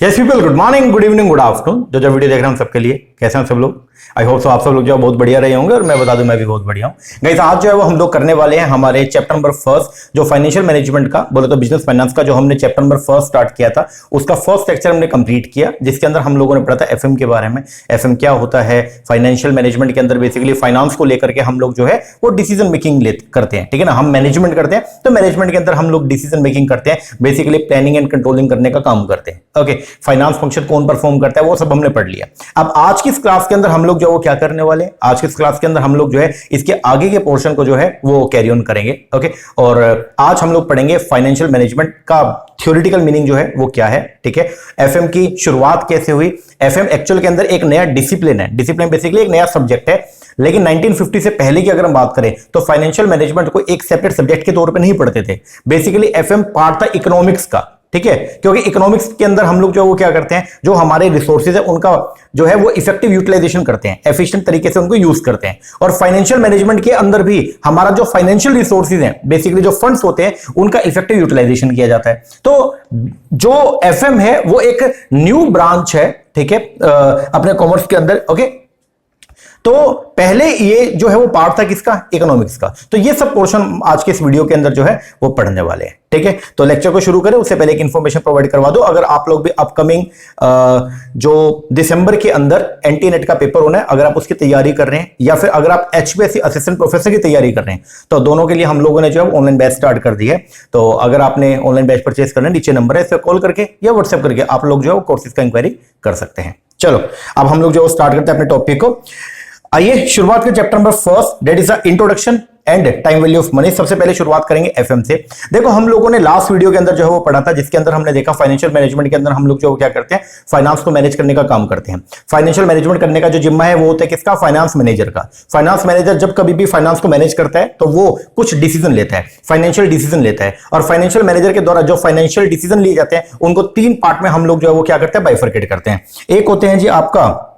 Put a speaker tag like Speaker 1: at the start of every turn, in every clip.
Speaker 1: Yes people, good morning, good evening, good afternoon. जो video देख रहे हैं हम सबके लिए कैसे हैं सब लोग। आई होप सो आप सब लोग जो बहुत बढ़िया रहे होंगे और मैं बता दूं मैं भी बहुत बढ़िया हूं। गाइस आज जो है वो हम लोग करने वाले हैं हमारे चैप्टर नंबर फर्स्ट जो फाइनेंशियल मैनेजमेंट का बोले तो बिजनेस फाइनेंस का जो हमने चैप्टर नंबर फर्स्ट स्टार्ट किया था उसका फर्स्ट लेक्चर हमने कंप्लीट किया, जिसके अंदर हम लोगों ने पढ़ा था एफएम के बारे में। एफएम क्या होता है, फाइनेंशियल मैनेजमेंट के अंदर बेसिकली फाइनेंस को लेकर के हम लोग जो है वो डिसीजन मेकिंग करते हैं, ठीक है ना। हम मैनेजमेंट करते हैं तो मैनेजमेंट के अंदर हम लोग डिसीजन मेकिंग करते हैं, बेसिकली प्लानिंग एंड कंट्रोलिंग करने का काम करते हैं। ओके, फाइनेंस फंक्शन कौन परफॉर्म करता है वो सब हमने पढ़ लिया। अब आज की इस क्लास के अंदर हम लोग जो वो क्या करने वाले, आज की इस क्लास के अंदर हम लोग जो है इसके आगे के पोर्शन को जो है वो कैरी ऑन करेंगे। ओके, और आज हम लोग पढ़ेंगे फाइनेंशियल मैनेजमेंट का थ्योरेटिकल मीनिंग जो है वो क्या है, ठीक है। एफएम की शुरुआत कैसे हुई। एफएम एक्चुअल के अंदर एक नया डिसिप्लिन है, डिसिप्लिन बेसिकली एक नया सब्जेक्ट है, लेकिन 1950 से पहले की अगर हम बात करें तो फाइनेंशियल मैनेजमेंट को एक सेपरेट सब्जेक्ट के तौर पे नहीं पढ़ते थे। बेसिकली एफएम पार्ट था इकोनॉमिक्स का, ठीक है, क्योंकि इकोनॉमिक्स के अंदर हम लोग जो वो क्या करते हैं, जो हमारे रिसोर्सेज है उनका जो है वो इफेक्टिव यूटिलाइजेशन करते हैं, एफिशिएंट तरीके से उनको यूज करते हैं। और फाइनेंशियल मैनेजमेंट के अंदर भी हमारा जो फाइनेंशियल रिसोर्सेज हैं, बेसिकली जो फंड्स होते हैं उनका इफेक्टिव यूटिलाइजेशन किया जाता है। तो जो एफएम है वो एक न्यू ब्रांच है, ठीक है, अपने कॉमर्स के अंदर। ओके, तो पहले ये जो है वो पार्ट था किसका, इकोनॉमिक्स का। तो ये सब पोर्शन आज के इस वीडियो के अंदर जो है वो पढ़ने वाले हैं, ठीक है। तो लेक्चर को शुरू करें उससे पहले एक इंफॉर्मेशन प्रोवाइड करवा दो। अगर आप लोग भी अपकमिंग जो दिसंबर के अंदर एनटी नेट का पेपर होना है, अगर आप उसकी तैयारी कर रहे हैं या फिर अगर आप एचपीएससी असिस्टेंट प्रोफेसर की तैयारी कर रहे हैं तो दोनों के लिए हम लोगों ने जो है ऑनलाइन बैच स्टार्ट कर दी है। तो अगर आपने ऑनलाइन बैच परचेज करना है, नीचे नंबर है, इस पर कॉल करके या व्हाट्सएप करके आप लोग जो है कोर्सेज का इंक्वायरी कर सकते हैं। चलो अब हम लोग जो स्टार्ट करते हैं अपने टॉपिक को। आइए शुरुआत करें chapter number first, that is the introduction and time value of money. सबसे पहले शुरुआत करेंगे एफएम से। देखो हम लोगों ने लास्ट वीडियो के अंदर जो है वो पढ़ा था, जिसके अंदर हमने देखा फाइनेंशियल मैनेजमेंट के अंदर हम लोग जो क्या करते हैं, फाइनेंस को मैनेज करने का काम करते हैं। फाइनेंशियल मैनेजमेंट करने का जो जिम्मा है वो होता है किसका, फाइनेंस मैनेजर का। फाइनेंस मैनेजर जब कभी भी फाइनेंस को मैनेज करता है तो वो कुछ डिसीजन लेता है, फाइनेंशियल डिसीजन लेता है। और फाइनेंशियल मैनेजर के द्वारा जो फाइनेंशियल डिसीजन लिए जाते हैं उनको तीन पार्ट में हम लोग जो है वो क्या करते हैं, बाइफरकेट करते हैं। एक होते हैं जी आपका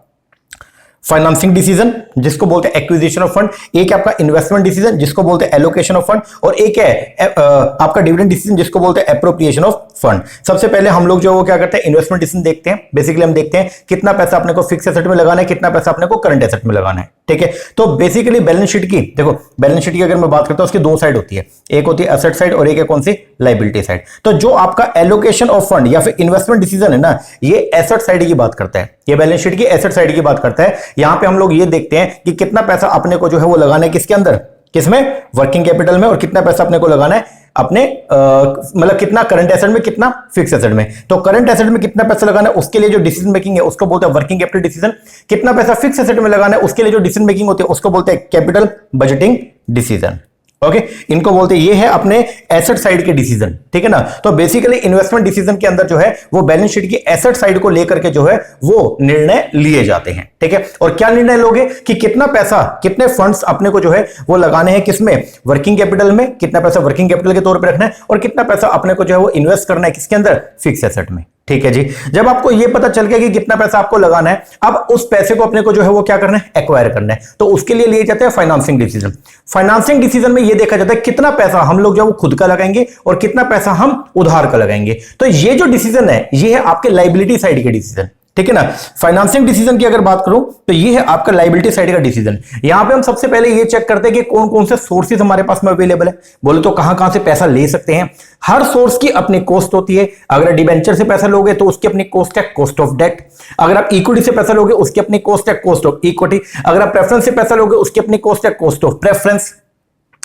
Speaker 1: फाइनेंसिंग डिसीजन जिसको बोलते हैं एक्विजिशन ऑफ फंड, एक है आपका इन्वेस्टमेंट डिसीजन जिसको बोलते हैं एलोकेशन ऑफ फंड, और एक है आपका डिविडेंड डिसीजन जिसको बोलते हैं एप्रोप्रिएशन ऑफ फंड। सबसे पहले हम लोग जो वो क्या करते हैं, इन्वेस्टमेंट डिसीजन देखते हैं। बेसिकली हम देखते हैं कितना पैसा अपने को फिक्स एसेट में लगाना है, कितना पैसा अपने को करंट एसेट में लगाना है, ठीक है। तो बेसिकली बैलेंस शीट की, देखो बैलेंस शीट की अगर मैं बात करता हूं उसकी दो साइड होती है, एक होती है एसेट साइड और एक है कौन सी, लायबिलिटी साइड। तो जो आपका एलोकेशन ऑफ फंड या फिर इन्वेस्टमेंट डिसीजन है ना, ये एसेट साइड की बात करता है, ये बैलेंस शीट की एसेट साइड की बात करता है। यहां पे हम लोग ये देखते हैं कि कितना पैसा अपने को जो है वो लगाना है किसके अंदर, किसमें, वर्किंग कैपिटल में, और कितना पैसा अपने को लगाना है अपने मतलब कितना करंट एसेट में, कितना फिक्स एसेट में। तो करंट एसेट में कितना पैसा लगाना है उसके लिए जो डिसीजन मेकिंग है उसको बोलते हैं वर्किंग कैपिटल डिसीजन। कितना पैसा फिक्स एसेट में लगाना है उसके लिए जो डिसीजन मेकिंग होती है उसको बोलते हैं कैपिटल बजटिंग डिसीजन। ओके, इनको बोलते हैं, ये है अपने एसेट साइड के डिसीजन, ठीक है ना। तो बेसिकली इन्वेस्टमेंट डिसीजन के अंदर जो है वो बैलेंस शीट की एसेट साइड को लेकर के जो है वो निर्णय लिए जाते हैं, ठीक है। और क्या निर्णय लोगे कि कितना पैसा, कितने फंड्स अपने को जो है वो लगाने हैं किसमें, वर्किंग कैपिटल में, कितना पैसा वर्किंग कैपिटल के तौर पे रखना है, और कितना पैसा अपने को जो है वो इन्वेस्ट करना है किसके अंदर, फिक्स एसेट में, ठीक है जी। जब आपको ये पता चल गया कि कितना पैसा आपको लगाना है, अब उस पैसे को अपने को जो है वो क्या करना है, एक्वायर करना है। तो उसके लिए लिए जाते हैं फाइनेंसिंग डिसीजन। फाइनेंसिंग डिसीजन में ये देखा जाता है कितना पैसा हम लोग जो है वो खुद का लगाएंगे और कितना पैसा हम उधार का लगाएंगे। तो ये जो डिसीजन है ये है आपके लायबिलिटी साइड के डिसीजन, ठीक है ना। फाइनेंसिंग डिसीजन की अगर बात करूं तो ये है आपका लायबिलिटी साइड का डिसीजन। यहां पे हम सबसे पहले ये चेक करते हैं कि कौन कौन से सोर्सेज हमारे पास में अवेलेबल है, बोले तो कहां कहां से पैसा ले सकते हैं। हर सोर्स की अपनी कॉस्ट होती है। अगर डिबेंचर से पैसा लोगे तो उसकी अपनी कॉस्ट है, कॉस्ट ऑफ डेट। अगर आप इक्विटी से पैसा लोगे उसकी अपनी कॉस्ट है, कॉस्ट ऑफ इक्विटी। अगर आप प्रेफरेंस से पैसा लोगे उसकी अपनी कॉस्ट है, कॉस्ट ऑफ प्रेफरेंस।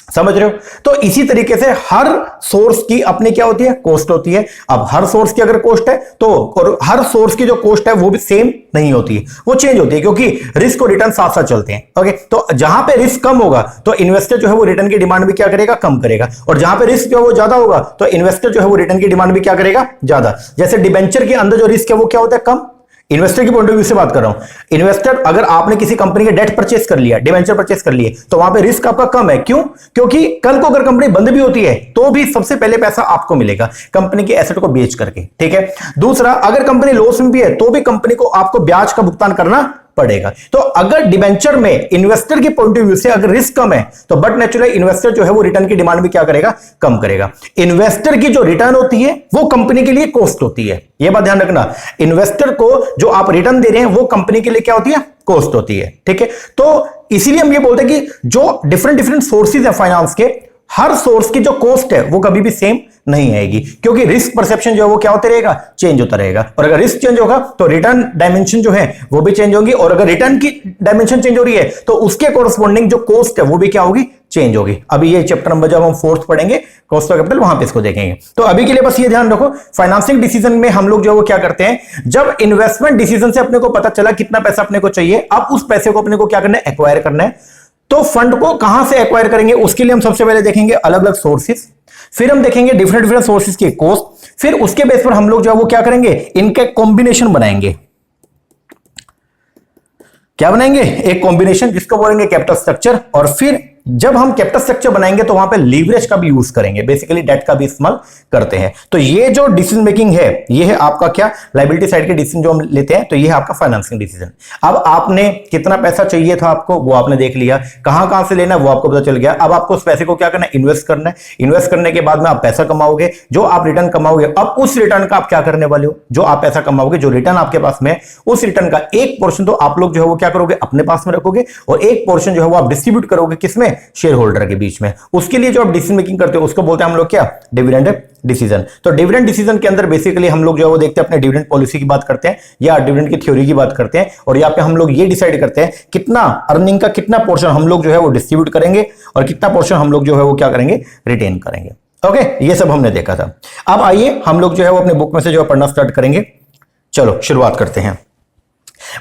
Speaker 1: समझ रहे हो। तो इसी तरीके से हर सोर्स की अपनी क्या होती है, कॉस्ट होती है। अब हर सोर्स की अगर कॉस्ट है तो, और हर सोर्स की जो कॉस्ट है वो भी सेम नहीं होती है, वो चेंज होती है, क्योंकि रिस्क और रिटर्न साथ साथ चलते हैं। ओके, तो जहां पे रिस्क कम होगा तो इन्वेस्टर जो है वो रिटर्न की डिमांड भी क्या करेगा, कम करेगा, और जहां पे रिस्क जो है वो ज्यादा होगा तो इन्वेस्टर जो है वो रिटर्न की डिमांड भी क्या करेगा, ज्यादा। जैसे डिबेंचर के अंदर जो रिस्क है वो क्या होता है, कम। इन्वेस्टर की पॉइंट ऑफ व्यू से बात कर रहा हूं। इन्वेस्टर, अगर आपने किसी कंपनी के डेट परचेस कर लिया, डिबेंचर परचेस कर लिए, तो वहां पे रिस्क आपका कम है। क्यों? क्योंकि कल को अगर कंपनी बंद भी होती है तो भी सबसे पहले पैसा आपको मिलेगा कंपनी के एसेट को बेच करके, ठीक है। दूसरा, अगर कंपनी लॉस में भी है तो भी कंपनी को आपको ब्याज का भुगतान करना पड़ेगा। तो अगर डिबेंचर में इन्वेस्टर के पॉइंट ऑफ व्यू से अगर रिस्क कम है तो बट नेचुरली इन्वेस्टर जो है वो रिटर्न की डिमांड भी क्या करेगा, कम करेगा। इन्वेस्टर की जो रिटर्न होती है वो कंपनी के लिए कॉस्ट होती है, यह बात ध्यान रखना। इन्वेस्टर को जो आप रिटर्न दे रहे हैं वो कंपनी के लिए क्या होती है, कॉस्ट होती है, ठीक है। तो इसीलिए हम ये बोलते हैं कि जो डिफरेंट सोर्सेज है फाइनेंस के, हर सोर्स की जो कॉस्ट है वो कभी भी सेम नहीं आएगी, क्योंकि रिस्क परसेप्शन जो है वो क्या होता रहेगा, चेंज होता रहेगा। और अगर रिस्क चेंज होगा तो रिटर्न डायमेंशन जो है वो भी चेंज होगी, और अगर रिटर्न की डायमेंशन चेंज हो रही है तो उसके कोरस्पॉन्डिंग जो कॉस्ट है वो भी क्या होगी, चेंज होगी। अभी ये चैप्टर नंबर जब हम 4th पढ़ेंगे कॉस्ट ऑफ कैपिटल, वहां पे इसको देखेंगे। तो अभी के लिए बस ये ध्यान रखो, फाइनेंसिंग डिसीजन में हम लोग जो है वो क्या करते हैं, जब इन्वेस्टमेंट डिसीजन से अपने को पता चला कितना पैसा अपने को चाहिए, अब उस पैसे को अपने को क्या करना है, एक्वायर करना है। तो फंड को कहां से एक्वायर करेंगे, उसके लिए हम सबसे पहले देखेंगे अलग अलग सोर्सेस, फिर हम देखेंगे डिफरेंट सोर्सेस की कॉस्ट, फिर उसके बेस पर हम लोग जो है वो क्या करेंगे, इनके कॉम्बिनेशन बनाएंगे। क्या बनाएंगे, एक कॉम्बिनेशन जिसको बोलेंगे कैपिटल स्ट्रक्चर। और फिर जब हम कैपिटल स्ट्रक्चर बनाएंगे तो वहां पे लीवरेज का भी यूज करेंगे, बेसिकली डेट का भी इस्तेमाल करते हैं। तो ये जो डिसीजन मेकिंग है ये है आपका क्या, लायबिलिटी साइड के डिसीजन जो हम लेते हैं, तो ये है आपका फाइनेंसिंग डिसीजन। अब आपने कितना पैसा चाहिए था आपको, वो आपने देख लिया, कहां से लेना है वो आपको पता चल गया। अब आपको उस पैसे को क्या करना है, इन्वेस्ट करना है। इन्वेस्ट करने के बाद में आप पैसा कमाओगे, जो आप रिटर्न कमाओगे, अब उस रिटर्न का आप क्या करने वाले हो, जो आप पैसा कमाओगे, जो रिटर्न आपके पास में, उस रिटर्न का एक पोर्शन तो आप लोग जो है वो क्या करोगे, अपने पास में रखोगे, और एक पोर्शन जो है वो आप डिस्ट्रीब्यूट करोगे किसमें, शेयर होल्डर के बीच में। उसके लिए जो आप डिसीजन मेकिंग करते हो उसको बोलते हैं हम लोग क्या, डिविडेंड डिसीजन। तो डिविडेंड डिसीजन के अंदर बेसिकली हम लोग जो है वो देखते हैं, अपने डिविडेंड पॉलिसी की बात करते हैं या डिविडेंड की थ्योरी की बात करते हैं, और यहाँ पे हम लोग ये डिसाइड करते हैं कितना अर्निंग का कितना पोर्शन हम लोग जो है वो डिस्ट्रीब्यूट करेंगे और कितना पोर्शन हम लोग जो है वो क्या करेंगे, रिटेन करेंगे। ओके, ये सब हमने देखा था। अब आइए हम लोग जो है वो अपने बुक में से जो है पढ़ना स्टार्ट करेंगे। चलो शुरुआत करते हैं।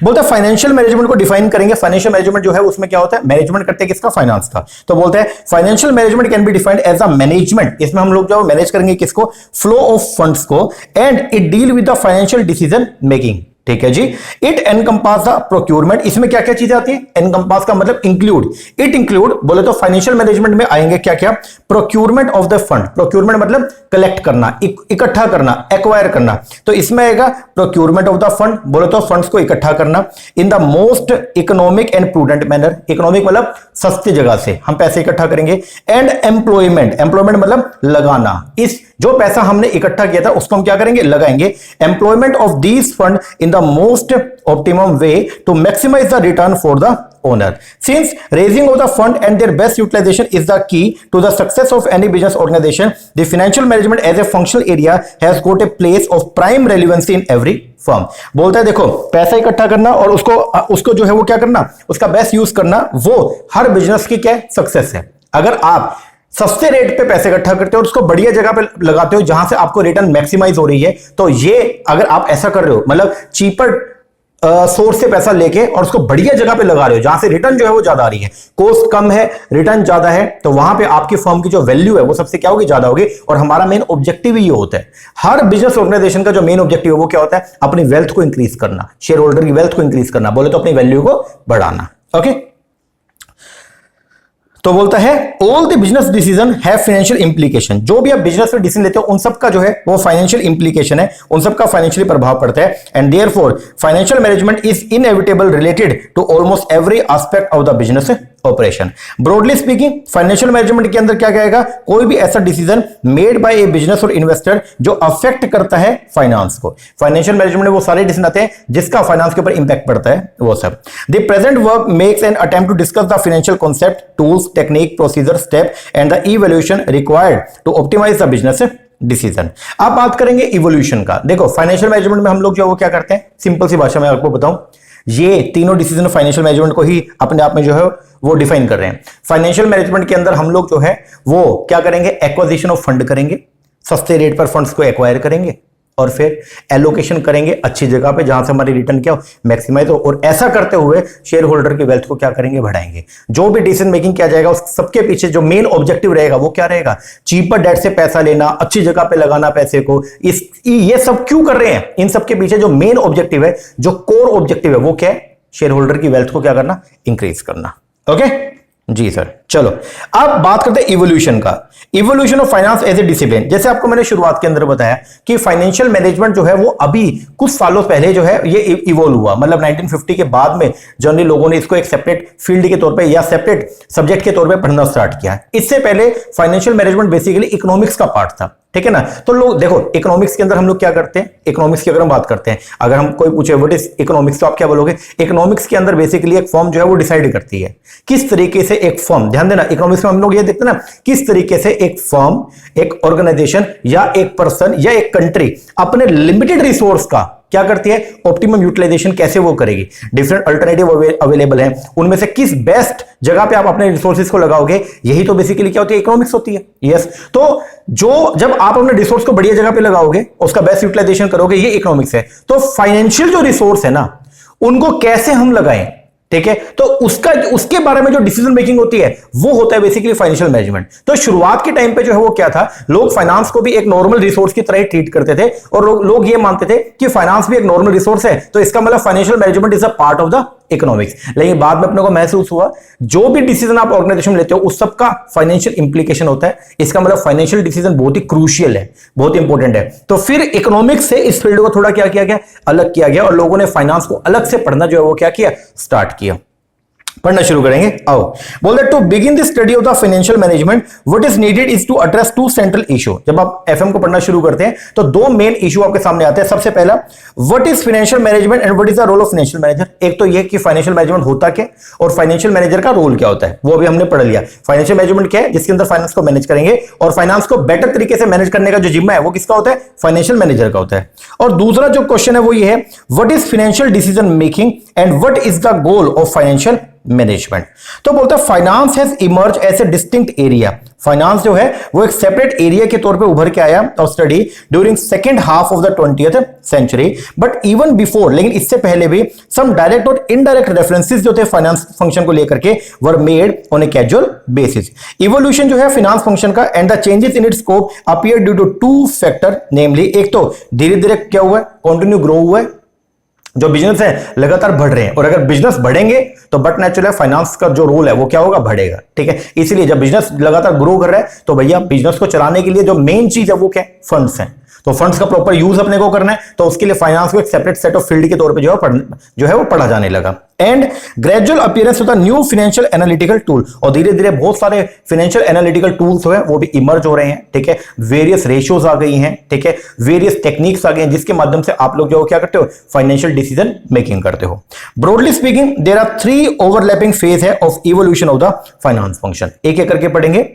Speaker 1: बोलते हैं फाइनेंशियल मैनेजमेंट को डिफाइन करेंगे। फाइनेंशियल मैनेजमेंट जो है उसमें क्या होता है, मैनेजमेंट करते हैं किसका, फाइनेंस का। तो बोलते हैं financial management can be defined as a management, इसमें हम लोग जो मैनेज करेंगे किसको, फ्लो ऑफ फंड्स को, and it deal with the financial decision making. ठीक है जी। इट एनकम्पास द प्रोक्योरमेंट, इसमें क्या क्या चीजें आती है, एनकम्पास का मतलब इंक्लूड, इट इंक्लूड बोले तो फाइनेंशियल मैनेजमेंट में आएंगे क्या क्या, procurement of the fund, procurement मतलब कलेक्ट करना, इकट्ठा करना, एक्वायर करना। तो इसमें आएगा प्रोक्योरमेंट ऑफ द फंड, बोले तो फंड्स को इकट्ठा करना इन the most economic and prudent manner, economic मतलब सस्ती जगह से हम पैसे इकट्ठा करेंगे। एंड एम्प्लॉयमेंट, एम्प्लॉयमेंट मतलब लगाना, इस जो पैसा हमने इकट्ठा किया था उसको हम क्या करेंगे, लगाएंगे। Employment of these fund in the most optimum way to maximize the return for the owner. Since raising of the fund and their best utilization is the key to the success of any business organization, the financial management as a functional area has got a place of prime relevancy in every firm. बोलता है देखो पैसा इकट्ठा करना और उसको जो है वो क्या करना, उसका बेस्ट यूज करना, वो हर बिजनेस की क्या सक्सेस है। अगर आप सस्ते रेट पे पैसे इकट्ठा करते हो और उसको बढ़िया जगह पे लगाते हो जहां से आपको रिटर्न मैक्सिमाइज हो रही है, तो ये अगर आप ऐसा कर रहे हो, मतलब चीपर सोर्स से पैसा लेके और उसको बढ़िया जगह पे लगा रहे हो जहां से रिटर्न जो है वो ज्यादा आ रही है, कॉस्ट कम है रिटर्न ज्यादा है, तो वहां पे आपकी फर्म की जो वैल्यू है वो सबसे क्या होगी, ज्यादा होगी। और हमारा मेन ऑब्जेक्टिव ही ये होता है, हर बिजनेस ऑर्गेनाइजेशन का जो मेन ऑब्जेक्टिव है वो क्या होता है, अपनी वेल्थ को इंक्रीज करना, शेयर होल्डर की वेल्थ को इंक्रीज करना, बोले तो अपनी वैल्यू को बढ़ाना। ओके, तो बोलता है all the business decision have financial implication, जो भी आप बिजनेस में डिसीजन लेते हो उन सब का जो है वो फाइनेंशियल इंप्लीकेशन है, उन सब का फाइनेंशियली प्रभाव पड़ता है। And therefore financial management is inevitable related to almost every aspect of the business operation. Broadly speaking financial management के अंदर क्या कहेगा, कोई भी ऐसा decision made by a business और इन्वेस्टर जो अफेक्ट करता है फाइनेंस को। फाइनेंशियल मैनेजमेंट में वो सारे डिसीजन आते हैं जिसका फाइनेंस के ऊपर इंपैक्ट पड़ता है, वो सब। The present work makes an attempt to discuss the financial concept, tools, technique, procedure, step and the evolution required to optimize the business decision. अब बात करेंगे इवोल्यूशन का। देखो फाइनेंशियल मैनेजमेंट में हम लोग जो वो क्या करते हैं, सिंपल सी भाषा में आपको बताऊं, ये तीनों डिसीजन फाइनेंशियल मैनेजमेंट को ही अपने आप में जो है वो डिफाइन कर रहे हैं। फाइनेंशियल मैनेजमेंट के अंदर हम लोग जो है वो क्या करेंगे, एक्विजिशन ऑफ फंड करेंगे, सस्ते रेट पर फंड्स को एक्वायर करेंगे और फिर एलोकेशन करेंगे अच्छी जगह पे जहां से हमारी रिटर्न क्या हो, मैक्सिमाइज हो। और ऐसा करते हुए शेयर होल्डर की वेल्थ को क्या करेंगे, बढ़ाएंगे। जो भी डिसीजन मेकिंग किया जाएगा उस सबके पीछे जो मेन ऑब्जेक्टिव रहेगा वो क्या रहेगा, चीपर डेट से पैसा लेना, अच्छी जगह पे लगाना पैसे को। ये सब क्यों कर रहे हैं, इन सबके पीछे जो मेन ऑब्जेक्टिव है, जो कोर ऑब्जेक्टिव है वो क्या है, शेयर होल्डर की वेल्थ को क्या करना, इंक्रीज करना। ओके जी सर। चलो अब बात करते हैं इवोल्यूशन का। Evolution of finance as a discipline. जैसे आपको मैंने शुरुआत के अंदर बताया कि फाइनेंशियल मैनेजमेंट जो है वो अभी कुछ सालों पहले जो है ये इवोल्व हुआ, मतलब 1950 के बाद में जनरली लोगों ने इसको एक सेपरेट फील्ड के तौर पे या सेपरेट सब्जेक्ट के तौर पे पढ़ना स्टार्ट किया। इससे पहले फाइनेंशियल मैनेजमेंट बेसिकली इकोनॉमिक्स का पार्ट था, ठीक है ना। तो लोग देखो इकोनॉमिक्स के अंदर हम लोग क्या करते हैं, इकोनॉमिक्स की अगर हम बात करते हैं, अगर हम कोई पूछे व्हाट इज इकोनॉमिक्स तो आप क्या बोलोगे? इकोनॉमिक्स के अंदर बेसिकली एक फर्म जो है वो डिसाइड करती है किस तरीके से एक फर्म, ध्यान देना इकोनॉमिक्स में हम लोग ये देखते हैं ना किस तरीके से एक फर्म, एक ऑर्गेनाइजेशन या एक पर्सन या एक कंट्री अपने लिमिटेड रिसोर्स का क्या करती है, ऑप्टिमम यूटिलाइजेशन कैसे वो करेगी। डिफरेंट अल्टरनेटिव अवेलेबल हैं, उनमें से किस बेस्ट जगह पे आप अपने रिसोर्सेज को लगाओगे, यही तो बेसिकली क्या होती है, इकोनॉमिक्स होती है। यस, तो जो जब आप अपने रिसोर्स को बढ़िया जगह पे लगाओगे, उसका बेस्ट यूटिलाइजेशन करोगे, ये इकोनॉमिक्स है। तो फाइनेंशियल जो रिसोर्स है ना उनको कैसे हम लगाएं, ठीक है, तो उसके बारे में जो डिसीजन मेकिंग होती है वो होता है बेसिकली फाइनेंशियल मैनेजमेंट। तो शुरुआत के टाइम पे जो है वो क्या था, लोग फाइनेंस को भी एक नॉर्मल रिसोर्स की तरह ट्रीट करते थे और लोग ये मानते थे कि फाइनेंस भी एक नॉर्मल रिसोर्स है, तो इसका मतलब financial management is a part of the economics. लेकिन बाद में अपने को महसूस हुआ जो भी डिसीजन आप ऑर्गेनाइजेशन लेते हो उस सबका फाइनेंशियल इंप्लीकेशन होता है, इसका मतलब फाइनेंशियल डिसीजन बहुत ही क्रूशियल है, बहुत इंपॉर्टेंट है। तो फिर इकोनॉमिक्स से इस फील्ड को थोड़ा क्या किया गया, अलग किया गया और लोगों ने फाइनेंस को अलग से पढ़ना जो है वो क्या किया, स्टार्ट किया, पढ़ना शुरू करेंगे। आओ बोलते to begin the study of the financial management what is needed is to address to central issue. जब आप एफएम को पढ़ना शुरू करते हैं तो दो मेन इशू आपके सामने आते हैं। सबसे पहला what is financial management and what is the role of financial manager. एक तो ये कि फाइनेंशियल मैनेजमेंट होता क्या और फाइनेंशियल मैनेजर का रोल क्या होता है, वो अभी हमने पढ़ लिया। फाइनेंशियल मैनेजमेंट क्या है, जिसके अंदर फाइनेंस को मैनेज करेंगे और फाइनेंस को बेटर तरीके से मैनेज करने का जो जिम्मा है वो किसका होता है, फाइनेंशियल मैनेजर का होता है। और दूसरा जो क्वेश्चन है वो ये है what is financial decision making and what is the goal of financial management. तो बोलते हैं finance has emerge as a distinct area. Finance जो है वो एक सेपरेट एरिया के तौर पे उभर के आया और study during second half of the 20th century, but even before, लेकिन इससे पहले भी सम डायरेक्ट और इनडायरेक्ट रेफरेंसेस जो थे फाइनेंस फंक्शन को लेकर के were made on a casual basis. Evolution जो है फाइनेंस फंक्शन का and the changes in its scope appear due to two factor, namely एक तो धीरे धीरे क्या हुआ है, कंटिन्यू ग्रो हुआ है, जो बिजनेस है लगातार बढ़ रहे हैं और अगर बिजनेस बढ़ेंगे तो बट नेचुरल है फाइनेंस का जो रोल है वो क्या होगा, बढ़ेगा, ठीक है। इसलिए जब बिजनेस लगातार ग्रो कर रहा है तो भैया बिजनेस को चलाने के लिए जो मेन चीज है वो क्या है, फंड्स हैं। तो फंड्स का प्रॉपर यूज अपने को करना है, तो उसके लिए फाइनेंस को एक सेपरेट सेट ऑफ फील्ड के तौर पे जो है वो पढ़ा जाने लगा। And gradual appearance of the new financial analytical tool, और धीरे धीरे बहुत सारे फाइनेंशियल एनालिटिकल टूल्स जो है वो भी इमर्ज हो रहे हैं, ठीक है। वेरियस रेशियोज आ गई हैं, ठीक है, वेरियस टेक्निक्स आ गई हैं जिसके माध्यम से आप लोग जो क्या करते हो, फाइनेंशियल डिसीजन मेकिंग करते हो। Broadly speaking there are 3 overlapping phase है of evolution of the finance function. एक एक करके पढ़ेंगे।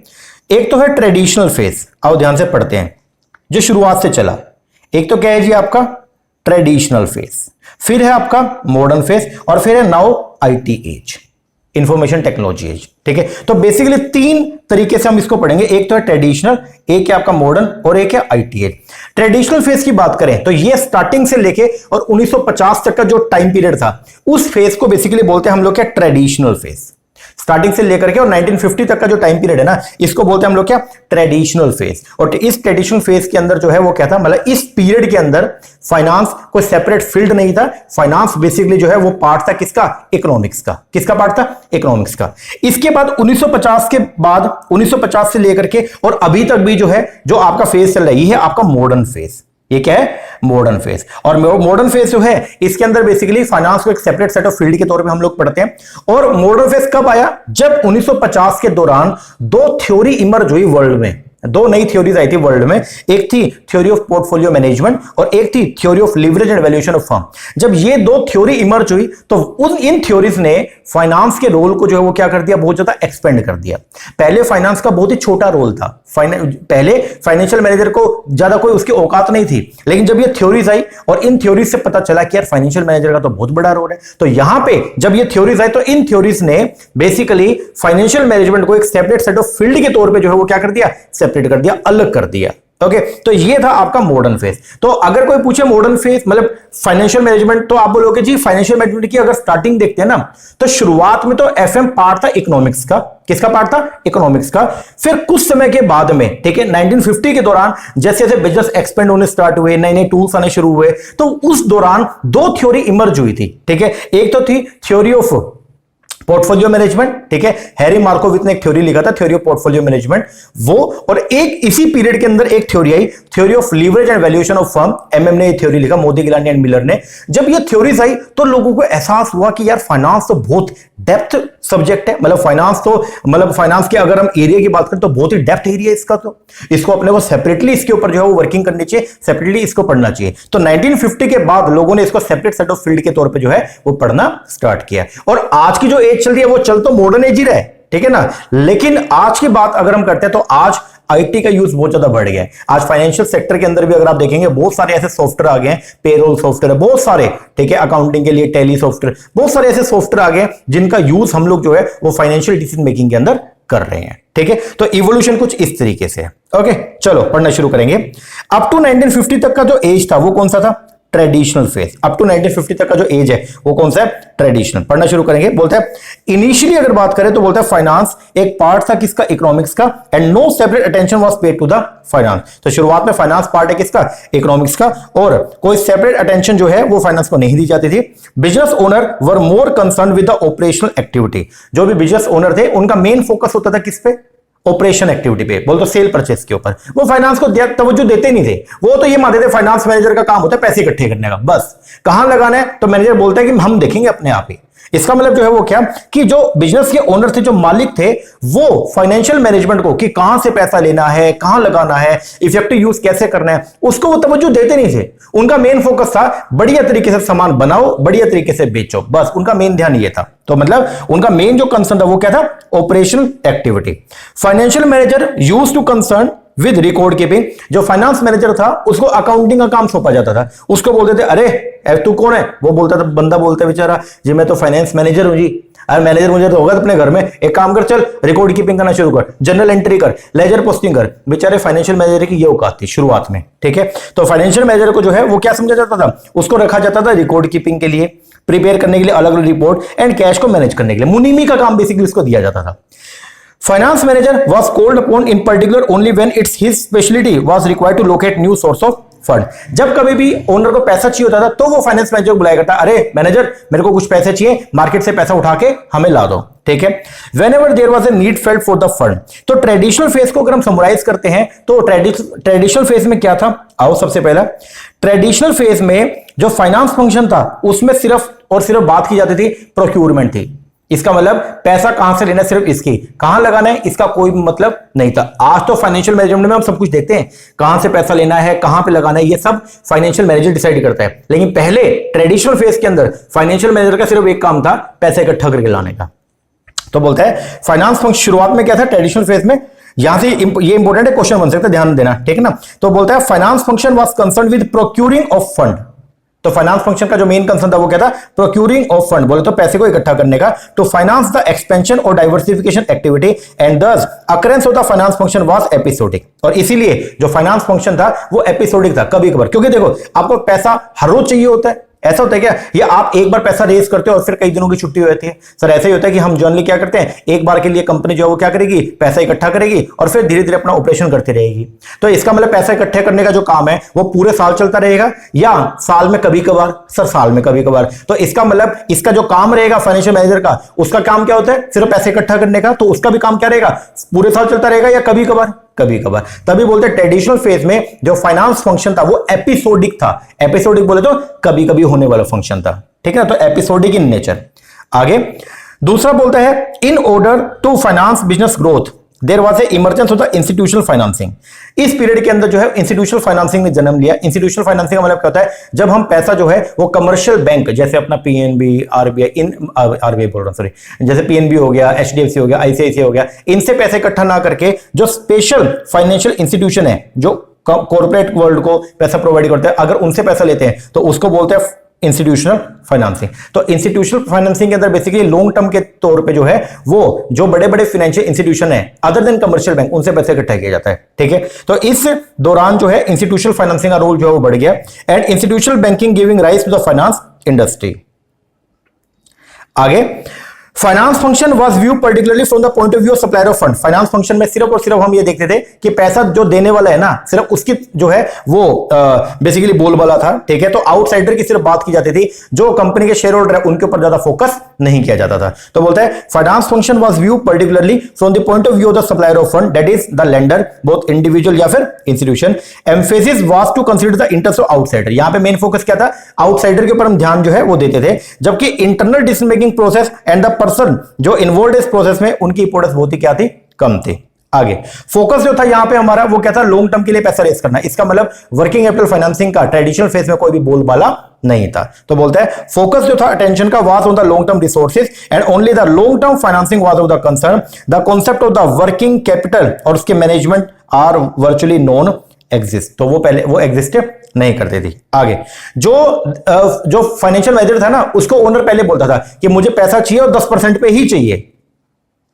Speaker 1: एक तो है ट्रेडिशनल फेज, आओ ध्यान से पढ़ते हैं, जो शुरुआत से चला। एक तो क्या है जी आपका ट्रेडिशनल फेज, फिर है आपका मॉडर्न फेज और फिर है now IT age, information technology age, ठीक है। तो बेसिकली 3 तरीके से हम इसको पढ़ेंगे, एक तो है ट्रेडिशनल, एक है आपका मॉडर्न और एक है आईटी एज। ट्रेडिशनल फेज की बात करें तो ये स्टार्टिंग से लेके और 1950 तक का जो टाइम पीरियड था उस फेज को बेसिकली बोलते हैं हम लोग क्या, ट्रेडिशनल फेज। स्टार्टिंग से लेकर के और 1950 तक का जो टाइम पीरियड है ना, इसको बोलते हैं हम लोग क्या, ट्रेडिशनल फेज। और इस ट्रेडिशनल फेज के अंदर जो है वो क्या था, मतलब इस पीरियड के अंदर फाइनेंस कोई सेपरेट फील्ड नहीं था, फाइनेंस बेसिकली जो है वो पार्ट था किसका, इकोनॉमिक्स का। किसका पार्ट था, इकोनॉमिक्स का। इसके बाद 1950 के बाद 1950 से लेकर के और अभी तक भी जो है जो आपका फेज चल रहा है ये है आपका मॉडर्न फेज। ये क्या है, मॉडर्न फेज। और मॉडर्न फेज जो है इसके अंदर बेसिकली फाइनेंस को एक सेपरेट सेट ऑफ फील्ड के तौर पे हम लोग पढ़ते हैं। और मॉडर्न फेज कब आया, जब 1950 के दौरान 2 थ्योरी इमर्ज हुई वर्ल्ड में, 2 नई थ्योरीज आई थी वर्ल्ड में। एक थी थ्योरी ऑफ पोर्टफोलियो मैनेजमेंट और एक थी theory of leverage and valuation of firm. जब ये 2 थ्योरी इमर्ज हुई तो इन थ्योरीज ने फाइनेंस के रोल को जो है वो क्या कर दिया, बहुत ज्यादा एक्सपेंड कर दिया। पहले फाइनेंस का बहुत ही छोटा रोल था, पहले फाइनेंशियल मैनेजर को ज्यादा कोई उसकी औकात नहीं थी, लेकिन जब ये थ्योरीज आई और इन थ्योरीज से पता चला कि यार फाइनेंशियल मैनेजर का तो बहुत बड़ा रोल है, तो यहां पे जब ये थ्योरीज आई तो इन थ्योरीज ने बेसिकली फाइनेंशियल मैनेजमेंट को एक सेपरेट सेट ऑफ फील्ड के तौर पे जो है वो क्या कर दिया, सेपरेट कर दिया, अलग कर दिया। ओके, तो ये था आपका मॉडर्न फेज। तो अगर कोई पूछे मॉडर्न फेज मतलब फाइनेंशियल मैनेजमेंट, तो आप बोलोगे जी फाइनेंशियल मैनेजमेंट की अगर स्टार्टिंग देखते हैं ना तो शुरुआत में तो एफएम पार्ट था इकोनॉमिक्स का। किसका पार्ट था, इकोनॉमिक्स का। फिर कुछ समय के बाद में, ठीक है, 1950 के दौरान जैसे जैसे बिजनेस एक्सपेंड होने स्टार्ट हुए, नए नए टूल्स आने शुरू हुए, तो उस दौरान 2 थ्योरी इमर्ज हुई थी, ठीक है। एक तो थी थ्योरी ऑफ पोर्टफोलियो मैनेजमेंट, ठीक है, हैरी मार्कोविच ने एक थ्योरी लिखा था, थ्योरी ऑफ पोर्टफोलियो मैनेजमेंट, वो, और एक इसी पीरियड के अंदर एक theory I, theory of leverage and valuation of firm, MM ने ये थ्योरी लिखा, मोदी, गिलानी एंड मिलर ने। जब ये थ्योरीज आई तो लोगों को एहसास हुआ कि यार फाइनेंस तो बहुत डेप्थ सब्जेक्ट है, मतलब फाइनेंस के अगर हम एरिया की बात करें तो बहुत ही डेप्थ एरिया है इसका, तो इसको अपने को सेपरेटली इसके ऊपर जो है वो वर्किंग करनी चाहिए, सेपरेटली इसको पढ़ना चाहिए। तो 1950 के बाद लोगों ने इसको सेपरेट सेट ऑफ फील्ड के तौर पे जो है वो पढ़ना स्टार्ट किया, और आज की जो एज चल रही है वो चल तो मॉडर्न एज ही रहा है, ठीक है ना, लेकिन आज की बात अगर हम करते हैं तो आज आईटी का यूज बहुत ज्यादा बढ़ गया है। आज फाइनेंशियल सेक्टर के अंदर भी अगर आप देखेंगे बहुत सारे ऐसे सॉफ्टवेयर आ गए हैं, पेरोल सॉफ्टवेयर है बहुत सारे, ठीक है, अकाउंटिंग के लिए टैली सॉफ्टवेयर, बहुत सारे ऐसे सॉफ्टवेयर आ गए जिनका यूज हम लोग जो है वो फाइनेंशियल डिसीजन मेकिंग के अंदर कर रहे हैं, ठीक है। तो इवोल्यूशन कुछ इस तरीके से है। ओके, चलो पढ़ना शुरू करेंगे। अप टू 1950 तक का जो एज था वो कौन सा था? Traditional phase. अप टू 1950 तक का जो एज है वो कौन सा है? ट्रेडिशनल। पढ़ना शुरू करेंगे। बोलता है इनिशियली अगर बात करें तो बोलता है फाइनेंस एक पार्ट था किसका? इकोनॉमिक्स का, and no separate attention was paid to the finance. तो शुरुआत में फाइनेंस पार्ट है किसका? इकोनॉमिक्स का, और कोई सेपरेट अटेंशन जो है वो फाइनेंस को नहीं दी जाती थी। Business owner were more concern with the operational activity. जो भी बिजनेस ओनर थे उनका मेन फोकस होता था किस पे? ऑपरेशन एक्टिविटी पे, बोल तो सेल परचेस के ऊपर। वो फाइनेंस को तवज्जो देते नहीं थे, वो तो ये मानते थे फाइनेंस मैनेजर का काम होता है पैसे इकट्ठे करने का, बस कहां लगाना है तो मैनेजर बोलता है कि हम देखेंगे अपने आप ही। इसका मतलब जो है वो क्या कि जो बिजनेस के ओनर थे, जो मालिक थे, वो फाइनेंशियल मैनेजमेंट को कि कहां से पैसा लेना है, कहां लगाना है, इफेक्टिव यूज कैसे करना है, उसको वो तवज्जो देते नहीं थे। उनका मेन फोकस था बढ़िया तरीके से सामान बनाओ, बढ़िया तरीके से बेचो, बस उनका मेन ध्यान ये था। तो मतलब उनका मेन जो कंसर्न था वो क्या था? Operational activity. Financial manager used to concern with record keeping. जो फाइनेंस मैनेजर था उसको अकाउंटिंग का काम सौंपा जाता था। उसको बोलते थे अरे तू कौन है? वो बोलता था, बंदा बोलता है बेचारा, जी मैं तो फाइनेंस मैनेजर हूं जी। अरे मैनेजर मुझे तो होगा अपने घर में, एक काम कर, चल रिकॉर्ड कीपिंग करना शुरू कर, जर्नल एंट्री कर, लेजर पोस्टिंग कर। बेचारे फाइनेंशियल मैनेजर की ये औकात थी शुरुआत में, ठीक है। तो फाइनेंशियल मैनेजर को जो है वो क्या समझा जाता था? उसको रखा जाता था रिकॉर्ड कीपिंग के लिए, प्रिपेयर करने के लिए अलग अलग रिपोर्ट, एंड कैश को मैनेज करने के लिए। मुनीमी का काम बेसिकली उसको दिया जाता था। Finance manager was called upon in particular only when it's his specialty was required to locate new source of fund। जब कभी भी ओनर को पैसा चाहिए होता था तो वो फाइनेंस मैनेजर को बुलाया करता, अरे मैनेजर मेरे को कुछ पैसे चाहिए, मार्केट से पैसा उठा के हमें ला दो, ठीक है। Whenever there was a need felt for the fund। तो ट्रेडिशनल फेज को अगर हम समराइज करते हैं तो ट्रेडिशनल फेज में क्या था? आओ सबसे पहला ट्रेडिशनल फेज में जो फाइनेंस फंक्शन था उसमें सिर्फ और सिर्फ बात की जाती थी प्रोक्यूरमेंट थी। इसका मतलब पैसा कहां से लेना है, सिर्फ इसकी, कहां लगाना है इसका कोई मतलब नहीं था। आज तो फाइनेंशियल मैनेजमेंट में हम सब कुछ देखते हैं, कहां से पैसा लेना है, कहां पे लगाना है, ये सब फाइनेंशियल मैनेजर डिसाइड करता है। लेकिन पहले ट्रेडिशनल फेज के अंदर फाइनेंशियल मैनेजर का सिर्फ एक काम था, पैसा इकट्ठा करके लाने का। तो बोलता है फाइनेंस फंक्शन शुरुआत में क्या था ट्रेडिशनल फेज में? यहां से ये इंपॉर्टेंट है, क्वेश्चन बन सकता है, ध्यान देना, ठीक है ना। तो बोलता है finance function was concern with procuring of fund. तो फाइनेंस फंक्शन का जो मेन कंसर्न था वो क्या था? प्रोक्यूरिंग ऑफ फंड, बोले तो पैसे को इकट्ठा करने का। टू फाइनेंस द एक्सपेंशन और डाइवर्सिफिकेशन एक्टिविटी, एंड दस occurrence of the finance function was episodic. और इसीलिए जो फाइनेंस फंक्शन था वो एपिसोडिक था, कभी कभार। क्योंकि देखो आपको पैसा हर रोज चाहिए होता है, ऐसा होता है क्या? या आप एक बार पैसा रेज करते हो और फिर कई दिनों की छुट्टी हो जाती है? सर ऐसा ही होता है कि हम जनरली क्या करते हैं, एक बार के लिए कंपनी जो है वो क्या करेगी, पैसा इकट्ठा करेगी और फिर धीरे धीरे अपना ऑपरेशन करती रहेगी। तो इसका मतलब पैसा इकट्ठे करने का जो काम है वो पूरे साल चलता रहेगा या साल में कभी कभार? सर साल में कभी कभार। तो इसका मतलब इसका जो काम रहेगा फाइनेंशियल मैनेजर का, उसका काम क्या होता है? सिर्फ पैसे इकट्ठा करने का। तो उसका भी काम क्या रहेगा? पूरे साल चलता रहेगा या कभी कभार? कभी कभार। तभी बोलते हैं ट्रेडिशनल फेज में जो फाइनेंस फंक्शन था वो एपिसोडिक था। एपिसोडिक बोले तो कभी कभी होने वाला फंक्शन था, ठीक है ना। तो एपिसोडिक इन नेचर। आगे दूसरा बोलता है in order to finance business growth there was a emergence of the institutional financing. इस पीरियड के अंदर जो है इंस्टीट्यूशनल फाइनेंसिंग ने जन्म लिया। इंस्टीट्यूशनल फाइनेंसिंग का मतलब क्या होता है? जब हम पैसा जो है वो कमर्शियल बैंक जैसे अपना पीएनबी, आरबीआई, आरबीआई बोल रहा हूं, सॉरी, जैसे पीएनबी हो गया, एचडीएफसी हो गया, आईसीआईसीआई हो गया, इनसे पैसे इकट्ठा ना करके जो स्पेशल फाइनेंशियल इंस्टीट्यूशन है जो कॉर्पोरेट वर्ल्ड को पैसा प्रोवाइड करते हैं, अगर उनसे पैसा लेते हैं तो उसको बोलते हैं इंस्टीट्यूशनल फाइनेंसिंग। तो इंस्टीट्यूशनल फाइनेंसिंग के अंदर बेसिकली लॉन्ग टर्म के तौर पे जो है वो जो बड़े बड़े फाइनेंशियल इंस्टीट्यूशन है अदर देन कमर्शियल बैंक, उनसे पैसे इकट्ठा किया जाता है, ठीक है। तो इस दौरान जो है इंस्टीट्यूशनल फाइनेंसिंग का रोल जो है वो बढ़ गया, and institutional banking giving rise to the finance industry. आगे finance function was view particularly from the point of view of supplier of fund. Finance function में सिर्फ और सिर्फ हम ये देखते थे कि पैसा जो देने वाला है ना, सिर्फ उसकी जो है वो बेसिकली बोलबाला था, ठीक है। तो आउटसाइडर की सिर्फ बात की जाती थी, जो कंपनी के शेयर होल्डर है उनके ऊपर ज्यादा फोकस नहीं किया जाता था। तो बोलता है finance function was view particularly from the point of view of the supplier of fund, that is the lender, both individual या फिर institution. Emphasis was to consider the interest of outsider. यहां पे मेन फोकस क्या था, outsider के ऊपर हम ध्यान जो है वो देते थे, जबकि internal decision making process and the person जो इन्वॉल्व इस प्रोसेस में, उनकी इंपोर्टेंस बहुत ही क्या थी, कम थी। आगे फोकस जो था यहां पे हमारा वो क्या था, लॉन्ग टर्म के लिए पैसा रेस करना। इसका मतलब वर्किंग कैपिटल फाइनेंसिंग का ट्रेडिशनल फेज में कोई भी बोलबाला नहीं था। तो बोलता है फोकस जो था अटेंशन का was on the long term resources and only the long term financing was of the concern. The concept of the working capital और उसके management are virtually non exist. तो वो पहले वो एग्जिस्ट नहीं करते थे। आगे जो फाइनेंशियल मैनेजर था ना, उसको ओनर पहले बोलता था कि मुझे पैसा चाहिए और 10% पे ही चाहिए।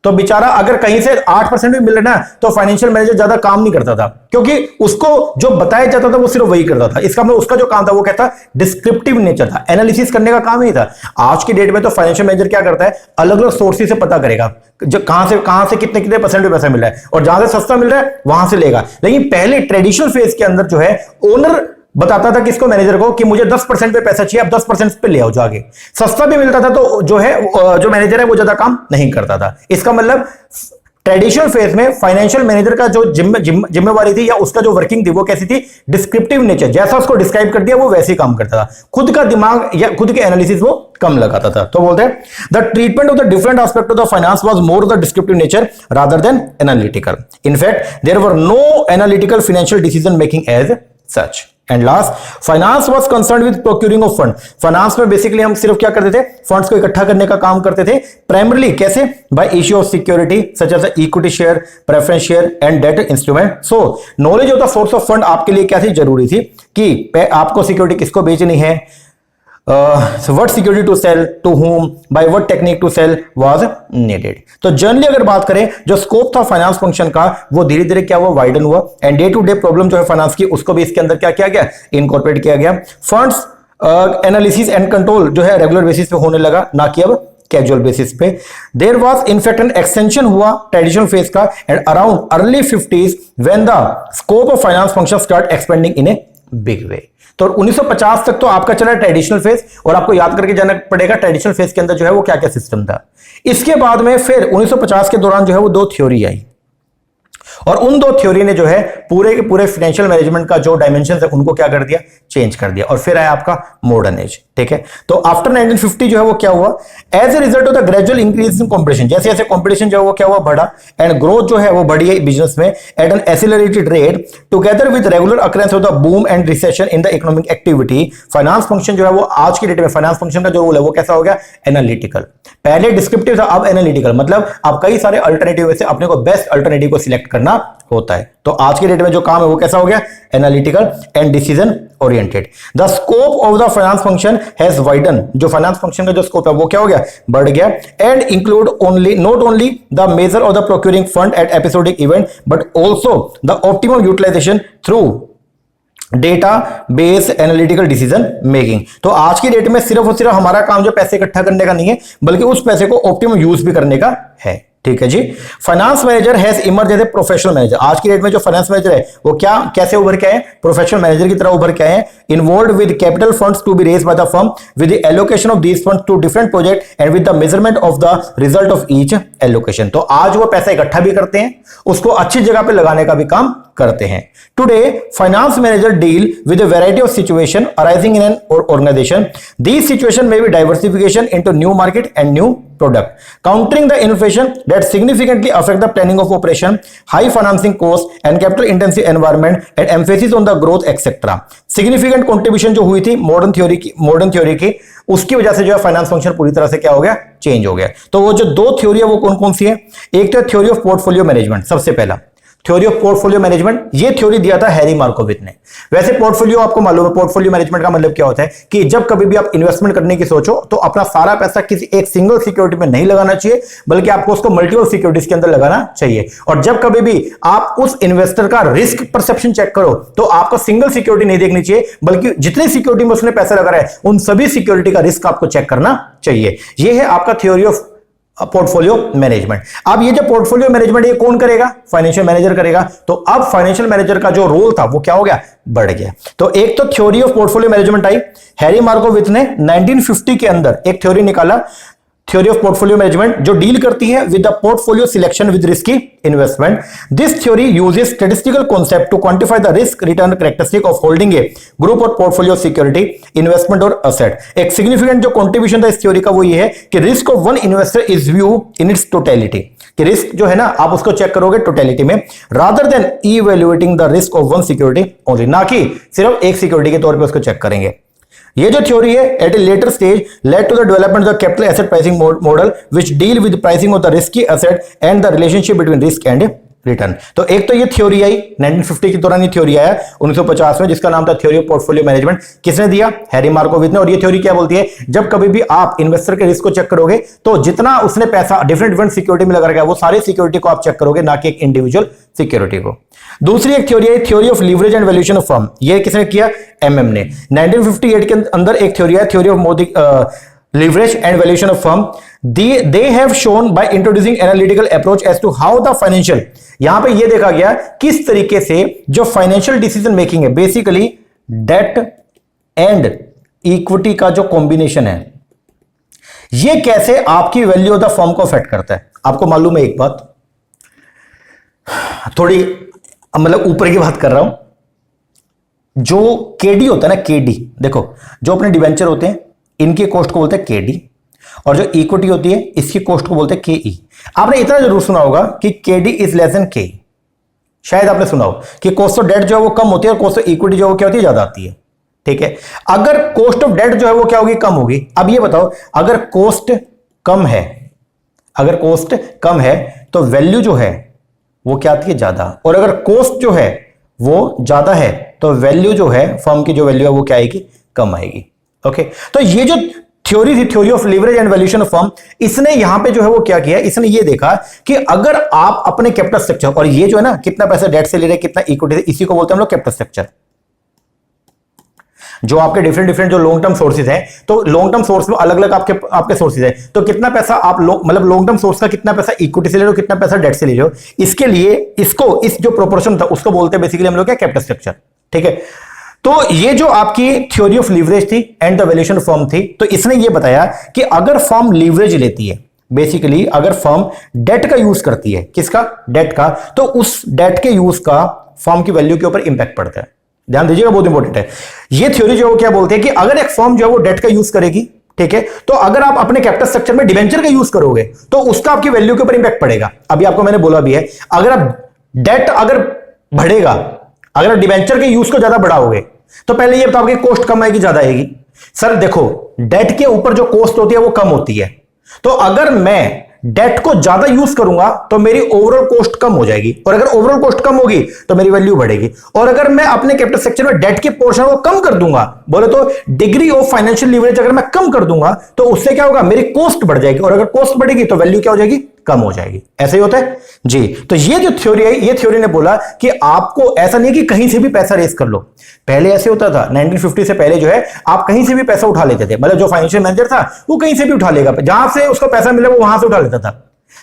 Speaker 1: तो बेचारा अगर कहीं से 8% भी मिल रहा ना, तो फाइनेंशियल मैनेजर ज्यादा काम नहीं करता था, क्योंकि उसको जो बताया जाता था वो सिर्फ वही करता था। इसका मतलब उसका जो काम था वो क्या था, डिस्क्रिप्टिव नेचर था, एनालिसिस करने का काम ही था। आज की डेट में तो फाइनेंशियल मैनेजर क्या करता है, अलग अलग सोर्सेज से पता करेगा जो कहां से कितने कितने परसेंट में पैसा मिल रहा है, और जहां से सस्ता मिल रहा है वहां से लेगा। लेकिन पहले ट्रेडिशनल फेज के अंदर जो है ओनर बताता था किसको, मैनेजर को, कि मुझे 10% पे पैसा चाहिए, अब 10% पे ले आओ जाके। सस्ता भी मिलता था तो जो है जो मैनेजर है वो ज्यादा काम नहीं करता था। इसका मतलब ट्रेडिशनल फेज में फाइनेंशियल मैनेजर का जो जिम्मेवारी थी या उसका जो वर्किंग थी वो कैसी थी, डिस्क्रिप्टिव नेचर। जैसा उसको डिस्क्राइब कर दिया वो वैसे ही काम करता था, खुद का दिमाग या खुद के एनालिसिस वो कम लगाता था। तो बोलते हैं the treatment of the different aspect of the finance was more the descriptive nature rather than analytical. In fact there were no analytical financial decision making as such. And last, finance was concerned with procuring of fund. Finance में basically हम सिर्फ क्या करते थे, funds को इकट्ठा करने का काम करते थे। प्राइमरली कैसे, by issue of security such as equity share, preference share and debt instrument. So knowledge of the source of fund आपके लिए क्या थी, जरूरी थी कि आपको सिक्योरिटी किसको बेचनी है, what security to sell, to whom, by what technique to sell was needed। तो जनरली अगर बात करें जो स्कोप था फाइनेंस फंक्शन का, वो धीरे धीरे क्या हुआ, वाइडन हुआ। And day to day problem जो है फाइनेंस की, उसको भी इसके अंदर क्या किया गया, इनकॉर्पोरेट किया गया। फंड्स एनालिसिस एंड कंट्रोल जो है रेगुलर बेसिस पे होने लगा, ना कि अब कैजुअल बेसिस पे। There was in fact an extension हुआ ट्रेडिशनल फेज का and around early 50s when the scope of finance function start expanding in a big way. तो 1950 तक तो आपका चला ट्रेडिशनल फेज, और आपको याद करके जाना पड़ेगा ट्रेडिशनल फेज के अंदर जो है वो क्या क्या सिस्टम था। इसके बाद में फिर 1950 के दौरान जो है वो 2 थ्योरी आई, और उन 2 थ्योरी ने जो है पूरे के पूरे फाइनेंशियल मैनेजमेंट का जो डायमेंशन है उनको क्या कर दिया, चेंज कर दिया। और फिर आया आपका मॉडर्न एज, ठीक है। तो आफ्टर 1950 जो है वो क्या हुआ, as a result of the gradual increase in competition, जैसे जैसे कंपटीशन जो है वो क्या हुआ, बढ़ा, एंड ग्रोथ जो है वो बढ़ी है बिजनेस में at an accelerated rate together with regular occurrence of the boom and recession in the economic activity. Finance function जो है वो आज की डेट में फाइनेंस फंक्शन का जो रोल है वो कैसा हो गया, एनालिटिकल। पहले डिस्क्रिप्टिव था, अब एनालिटिकल। मतलब अब कई सारे अल्टरनेटिव में से अपने को बेस्ट अल्टरनेटिव को सिलेक्ट करना होता है। तो आज के डेट में जो काम है वो कैसा हो गया, analytical and decision oriented. The scope of the finance function has widen. जो फाइनेंस फंक्शन का जो स्कोप है वो क्या हो गया, बढ़ गया। And include only not only the measure of the procuring fund at episodic event but also the optimum utilization through data base analytical decision making. तो आज की डेट में सिर्फ और सिर्फ हमारा काम जो पैसे इकट्ठा करने का नहीं है, बल्कि उस पैसे को ऑप्टिमम यूज भी करने का है, ठीक है जी। Finance manager has emerge as a professional manager. आज की डेट में जो फाइनेंस मैनेजर है वो क्या कैसे उभर के आए, प्रोफेशनल मैनेजर की तरह उभर के आए। Involve with capital funds to be raised by the firm with the allocation of these funds to different project and with the measurement of the result of each allocation. तो आज वो पैसा इकट्ठा भी करते हैं, उसको अच्छी जगह पे लगाने का भी काम करते हैं। Today finance manager deal with a variety of situation arising in an organization. These situation may be diversification into new market and new product, countering the inflation that significantly affect the planning of operation, high financing costs and capital intensive environment and emphasis on the growth etc. significant contribution जो हुई थी modern theory की उसकी वजह से जो है finance function पूरी तरह से क्या हो गया, चेंज हो गया। तो वो जो 2 थ्योरी है वो कौन कौन सी है, एक तो थ्योरी ऑफ पोर्टफोलियो मैनेजमेंट। सबसे पहला थ्योरी ऑफ पोर्टफोलियो मैनेजमेंट, ये थ्योरी दिया था हैरी मार्कोविच ने। वैसे पोर्टफोलियो आपको मालूम है, पोर्टफोलियो मैनेजमेंट का मतलब क्या होता है कि जब कभी भी आप इन्वेस्टमेंट करने की सोचो तो अपना सारा पैसा किसी एक सिंगल सिक्योरिटी में नहीं लगाना चाहिए, बल्कि आपको उसको मल्टीपल सिक्योरिटीज के अंदर लगाना चाहिए। और जब कभी भी आप उस इन्वेस्टर का रिस्क परसेप्शन चेक करो तो आपको सिंगल सिक्योरिटी नहीं देखनी चाहिए, बल्कि जितनी सिक्योरिटी में उसने पैसा लगा है उन सभी सिक्योरिटी का रिस्क आपको चेक करना चाहिए। यह है आपका थ्योरी ऑफ पोर्टफोलियो मैनेजमेंट। अब ये जो पोर्टफोलियो मैनेजमेंट ये कौन करेगा? फाइनेंशियल मैनेजर करेगा। तो अब फाइनेंशियल मैनेजर का जो रोल था वो क्या हो गया? बढ़ गया। तो एक तो थ्योरी ऑफ पोर्टफोलियो मैनेजमेंट आई, हैरी मार्कोविच ने 1950 के अंदर एक थ्योरी निकाला, थ्योरी ऑफ पोर्टफोलियो मैनेजमेंट, जो डील करती है with the portfolio selection with risky investment. This theory uses statistical concept to quantify the risk return characteristic of holding a group of portfolio security investment और asset. एक significant जो contribution था इस theory का वो ये है कि risk of one investor is view in its totality, कि रिस्क जो है ना आप उसको चेक करोगे टोटलिटी में, rather than evaluating the risk of one security only, ना कि सिर्फ एक सिक्योरिटी के तौर पे उसको चेक करेंगे। ये जो थ्योरी है at a later stage led to the development of the capital asset pricing model which deal with pricing of the risky asset and the relationship between risk and return. तो एक तो ये theory आई 1950 के दौरान, ये theory आया 1950 में, जिसका नाम था थ्योरी ऑफ पोर्टफोलियो मैनेजमेंट। किसने दिया? हैरी मार्कोविच ने। और ये थ्योरी क्या बोलती है? जब कभी भी आप इन्वेस्टर के रिस्क को चेक करोगे तो जितना उसने पैसा डिफरेंट सिक्योरिटी में लगा रखा है वो सारी सिक्योरिटी को आप चेक करोगे, ना कि एक इंडिविजुअल सिक्योरिटी को। दूसरी एक थ्योरी है theory of leverage and valuation of firm. ये किसने किया? एमएम ने। 1958 के अंदर एक थ्योरी है theory of Modi leverage and valuation of firm. They have shown by introducing analytical approach as to how the financial, यहां पे ये देखा गया किस तरीके से जो फाइनेंशियल डिसीजन मेकिंग है, बेसिकली डेट एंड इक्विटी का जो कॉम्बिनेशन है, ये कैसे आपकी वैल्यू ऑफ द फर्म को अफेक्ट करता है। आपको मालूम है एक बात, थोड़ी मतलब ऊपर की बात कर रहा हूं, जो केडी होता है ना, केडी, देखो जो अपने डिवेंचर होते हैं इनकी कॉस्ट को बोलते हैं केडी, और जो इक्विटी होती है इसकी कॉस्ट को बोलते हैं केई। आपने इतना जरूर सुना होगा कि केडी इज लेस देन के, शायद आपने सुना हो कि कॉस्ट ऑफ डेट जो है वो कम होती है और कॉस्ट ऑफ इक्विटी जो है वो क्या होती है? ज्यादा आती है। ठीक है, अगर कॉस्ट ऑफ डेट जो है वो क्या होगी? कम होगी। अब ये बताओ, अगर कॉस्ट कम है, अगर कॉस्ट कम है तो वैल्यू जो है वो क्या आती है? ज्यादा। और अगर कॉस्ट जो है वो ज्यादा है तो वैल्यू जो है, फर्म की जो वैल्यू है वो क्या आएगी? कम आएगी। ओके, तो ये जो थ्योरी थी theory of leverage and valuation of firm, इसने यहां पे जो है वो क्या किया? इसने ये देखा कि अगर आप अपने कैपिटल स्ट्रक्चर, और ये जो है ना कितना पैसा डेट से ले रहे, कितना इक्विटी से, इसी को बोलते हैं हम लोग कैपिटल स्ट्रक्चर। जो आपके डिफरेंट जो लॉन्ग टर्म सोर्सेज हैं, तो लॉन्ग टर्म सोर्स में अलग अलग आपके सोर्सेज हैं, तो कितना पैसा आप मतलब लॉन्ग टर्म सोर्स का कितना पैसा इक्विटी से ले रहे हो, कितना पैसा डेट से ले रहे हो, इसके लिए इसको इस जो प्रोपोर्शन था उसको बोलते हैं बेसिकली हम लोग क्या? Capital structure. ठीक है, तो ये जो आपकी थ्योरी ऑफ लीवरेज थी एंड द वैल्यूएशन फर्म थी, तो इसने ये बताया कि अगर फर्म लीवरेज लेती है, बेसिकली अगर फर्म डेट का यूज करती है, किसका? डेट का, तो उस डेट के यूज का फर्म की वैल्यू के ऊपर इंपैक्ट पड़ता है। ध्यान दीजिएगा, बहुत इंपॉर्टेंट है। ये थ्योरी जो क्या बोलते हैं कि अगर एक फर्म जो है वो डेट का यूज करेगी, ठीक है, तो अगर आप अपने कैपिटल स्ट्रक्चर में डिवेंचर का यूज करोगे तो उसका आपकी वैल्यू के ऊपर इंपैक्ट पड़ेगा। अभी आपको मैंने बोला भी है, अगर आप डेट अगर बढ़ेगा, अगर डिवेंचर के यूज को ज्यादा बढ़ाओगे तो पहले ये बताओ कि कॉस्ट कम आएगी ज्यादा आएगी? सर देखो, डेट के ऊपर जो कॉस्ट होती है वो कम होती है, तो अगर मैं डेट को ज्यादा यूज करूंगा तो मेरी ओवरऑल कॉस्ट कम हो जाएगी, और अगर ओवरऑल कॉस्ट कम होगी तो मेरी वैल्यू बढ़ेगी। और अगर मैं अपने कैपिटल स्ट्रक्चर में डेट के पोर्शन को कम कर दूंगा, बोले तो डिग्री ऑफ फाइनेंशियल लीवरेज अगर मैं कम कर दूंगा तो उससे क्या होगा? मेरी कॉस्ट बढ़ जाएगी, और अगर कॉस्ट बढ़ेगी तो वैल्यू क्या हो जाएगी? कम हो जाएगी। ऐसे ही होता है जी। तो ये जो थ्योरी है, ये थ्योरी ने बोला कि आपको ऐसा नहीं कि कहीं से भी पैसा रेस कर लो। पहले ऐसे होता था, 1950 से पहले जो है आप कहीं से भी पैसा उठा लेते थे, मतलब जो फाइनेंशियल मैनेजर था वो कहीं से भी उठा लेगा, जहां से उसको पैसा मिले वो वहां से उठा लेता था,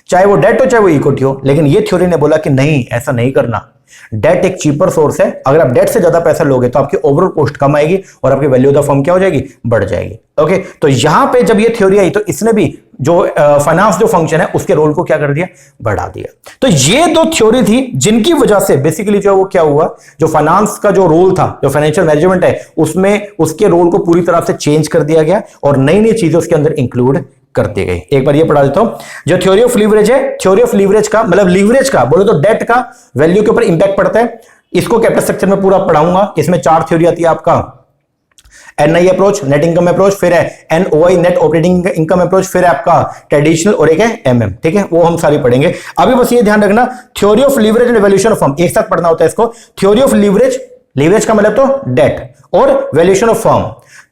Speaker 1: चाहे वो डेट हो चाहे वो इक्विटी हो। लेकिन ये थ्योरी ने बोला कि नहीं, ऐसा नहीं करना। डेट एक चीपर सोर्स है, अगर आप डेट से ज्यादा पैसा लोगे तो आपकी ओवरऑल कॉस्ट कम आएगी और आपकी वैल्यू ऑफ द फर्म क्या हो जाएगी? बढ़ जाएगी। ओके, तो यहां पे जब ये थ्योरी आई तो इसने भी जो फाइनेंस जो फंक्शन है उसके रोल को क्या कर दिया? बढ़ा दिया। तो ये दो थ्योरी थी जिनकी वजह से बेसिकली जो वो क्या हुआ, जो फाइनेंस का जो रोल था, जो फाइनेंशियल मैनेजमेंट है, उसमें उसके रोल को पूरी तरह से चेंज कर दिया गया और नई नई चीजें उसके अंदर इंक्लूड कर दी गई। एक बार ये पढ़ा देता हूं, जो थ्योरी ऑफ लीवरेज है, थ्योरी ऑफ लीवरेज का मतलब लीवरेज का बोले तो डेट का वैल्यू के ऊपर इंपैक्ट पड़ता है। इसको कैपिटल स्ट्रक्चर में पूरा पढ़ाऊंगा। इसमें 4 थ्योरी आती है आपका, NI approach, net income approach, फिर है NOI net operating income approach, फिर है आपका ट्रेडिशनल, और एक है एमएम। ठीक है, वो हम सारी पढ़ेंगे। अभी बस ये ध्यान रखना, theory of leverage and valuation of firm एक साथ पढ़ना होता है इसको। थ्योरी ऑफ लीवरेज, लीवरेज का मतलब तो डेट, और वैल्यूएशन ऑफ फर्म,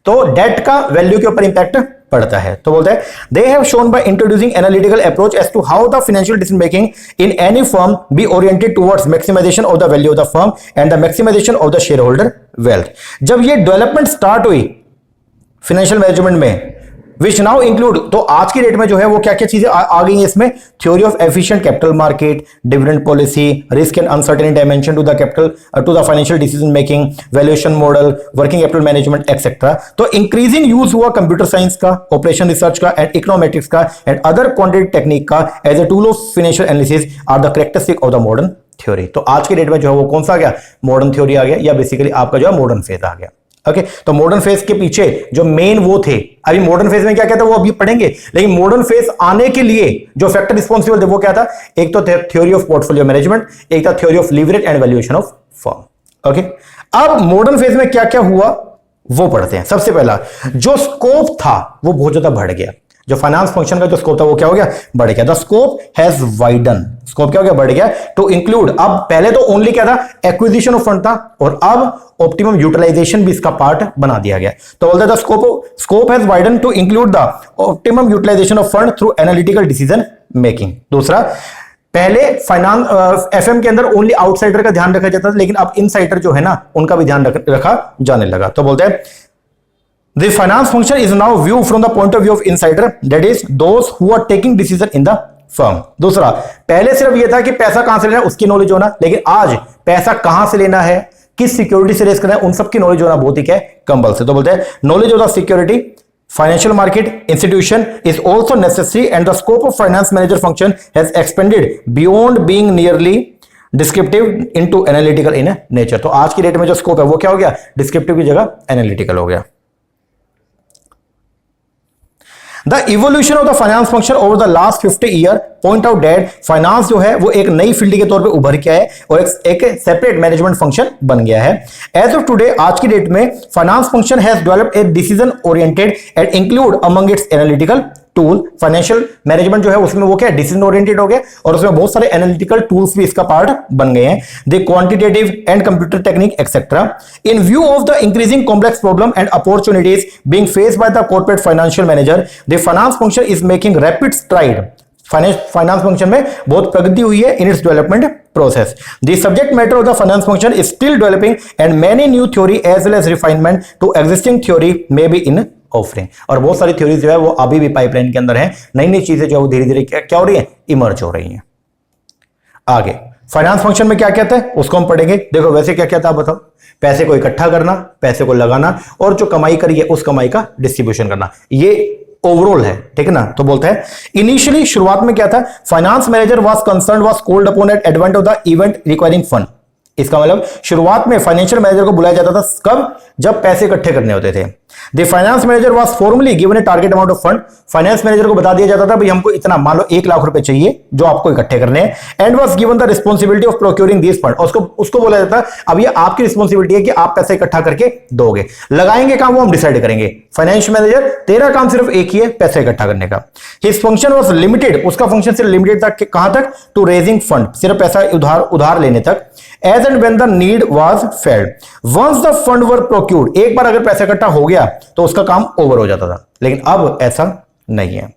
Speaker 1: तो डेट का वैल्यू के ऊपर इंपैक्ट पड़ता है। तो बोलते हैं they have shown by introducing analytical approach as to how the financial decision making in any firm be oriented towards maximization of the value of the firm and the maximization of the share holder wealth. जब ये development start हुई financial management में, which now include, तो आज की date में जो है वो क्या क्या चीजें आ गई हैं इसमें, theory of efficient capital market, dividend policy, risk and uncertainty dimension to the capital to the financial decision making, valuation model, working capital management etcetera. तो इंक्रीजिंग यूज हुआ कंप्यूटर साइंस का, ऑपरेशन रिसर्च का and econometrics का and other quantitative technique का as a tool of financial analysis are the characteristic of the modern theory. तो आज की date में जो है वो कौन सा आ गया, मॉडर्न थ्योरी आ गया, या बेसिकली आपका जो है मॉडर्न फेज आ गया। ओके तो मॉडर्न फेज के पीछे जो मेन वो थे, अभी मॉडर्न फेज में क्या क्या था वो अभी पढ़ेंगे, लेकिन मॉडर्न फेज आने के लिए जो फैक्टर रिस्पॉन्सिबल थे वो क्या था, एक तो थ्योरी ऑफ पोर्टफोलियो मैनेजमेंट, एक था theory of leverage and valuation of firm. Okay अब मॉडर्न फेज में क्या क्या हुआ वो पढ़ते हैं। सबसे पहला जो स्कोप था वो बहुत ज्यादा बढ़ गया, जो फाइनेंस फंक्शन का जो स्कोप था वो क्या हो गया, बढ़ गया। The scope has widen, scope क्या हो गया, बढ़ गया टू इंक्लूड, अब पहले तो ओनली क्या था, एक्विजिशन ऑफ फंड था, और अब ऑप्टिमम यूटिलाइजेशन भी इसका पार्ट बना दिया गया। तो बोलते हैं scope has widen to include the optimum utilization of fund through analytical decision making. दूसरा, पहले फाइनेंस एफएम के अंदर ओनली आउटसाइडर का ध्यान रखा जाता था, लेकिन अब इनसाइडर जो है ना उनका भी ध्यान रखा जाने लगा। तो बोलते हैं the finance function is now viewed from the point of view of insider, that is those who are taking decision in the firm। दूसरा, पहले सिर्फ यह था कि पैसा कहां से लेना है उसकी नॉलेज होना, लेकिन आज पैसा कहां से लेना है, किस सिक्योरिटी से रेस करना है, उन सबकी नॉलेज होना बहुत ही क्या है, कंपल्सरी। तो बोलते हैं knowledge of the security, financial market institution is also necessary and the scope of finance manager function has expanded beyond being merely descriptive into analytical in nature. तो आज की डेट में जो स्कोप है वो क्या हो गया, डिस्क्रिप्टिव की जगह एनालिटिकल हो गया। The evolution of the finance function over the last 50 year point out that finance जो है वो एक नई फील्ड के तौर पे उभर के आए और एक सेपरेट मैनेजमेंट फंक्शन बन गया है। As of today, आज की डेट में finance function has developed a decision oriented and include among it's analytical tool. Financial management जो है उसमें वो क्या है, डिसीजन ओरिएंटेड हो गया, और उसमें बहुत सारे एनालिटिकल टूल्स भी इसका पार्ट बन गए हैं, the quantitative and computer technique etcetera. In view of the increasing complex problem and opportunities being faced by the corporate financial manager, the finance function is making rapid STRIDE. Finance function में बहुत प्रगति हुई है in its development process. The subject matter of the finance function is still developing and many new theory as well as refinement to existing theory may be in offering। और बहुत सारी theory जो है वो अभी भी पाइपलाइन के अंदर है, नई नई चीजें जो है वो धीरे धीरे क्या हो रही है, इमर्ज हो रही हैं। आगे फाइनेंस फंक्शन में क्या कहता है उसको हम पढ़ेंगे। देखो वैसे क्या कहता है बताओ, पैसे को इकट्ठा करना, पैसे को लगाना, और जो कमाई करी है उस कमाई का डिस्ट्रीब्यूशन करना, ये ओवरऑल है, ठीक है ना। तो बोलते हैं इनिशियली शुरुआत में क्या था, finance manager was concerned was called upon at advent of the event requiring fund. इसका मतलब शुरुआत में फाइनेंशियल मैनेजर को बुलाया जाता था कब, जब पैसे इकट्ठे करने होते थे। The finance manager was formally given A target amount of fund. Finance manager को बता दिया जाता था भाई हमको इतना, मान लो 1 लाख रुपए चाहिए जो आपको इकट्ठे करने हैं, and was given the responsibility of procuring this fund. उसको बोला जाता है अब ये आपकी रिस्पांसिबिलिटी है कि आप पैसे इकट्ठा करके दोगे, लगाएंगे काम वो हम डिसाइड करेंगे। फाइनेंशियल मैनेजर तेरा काम सिर्फ एक ही है, पैसे इकट्ठा करने का। हिज फंक्शन वाज लिमिटेड, उसका फंक्शन सिर्फ लिमिटेड था कहां तक, टू रेजिंग फंड, सिर्फ पैसा उधार लेने तक। As and when the need was felt, once the fund were procured, एक बार अगर पैसा इकट्ठा हो गया तो उसका काम ओवर हो जाता था, लेकिन अब ऐसा नहीं है।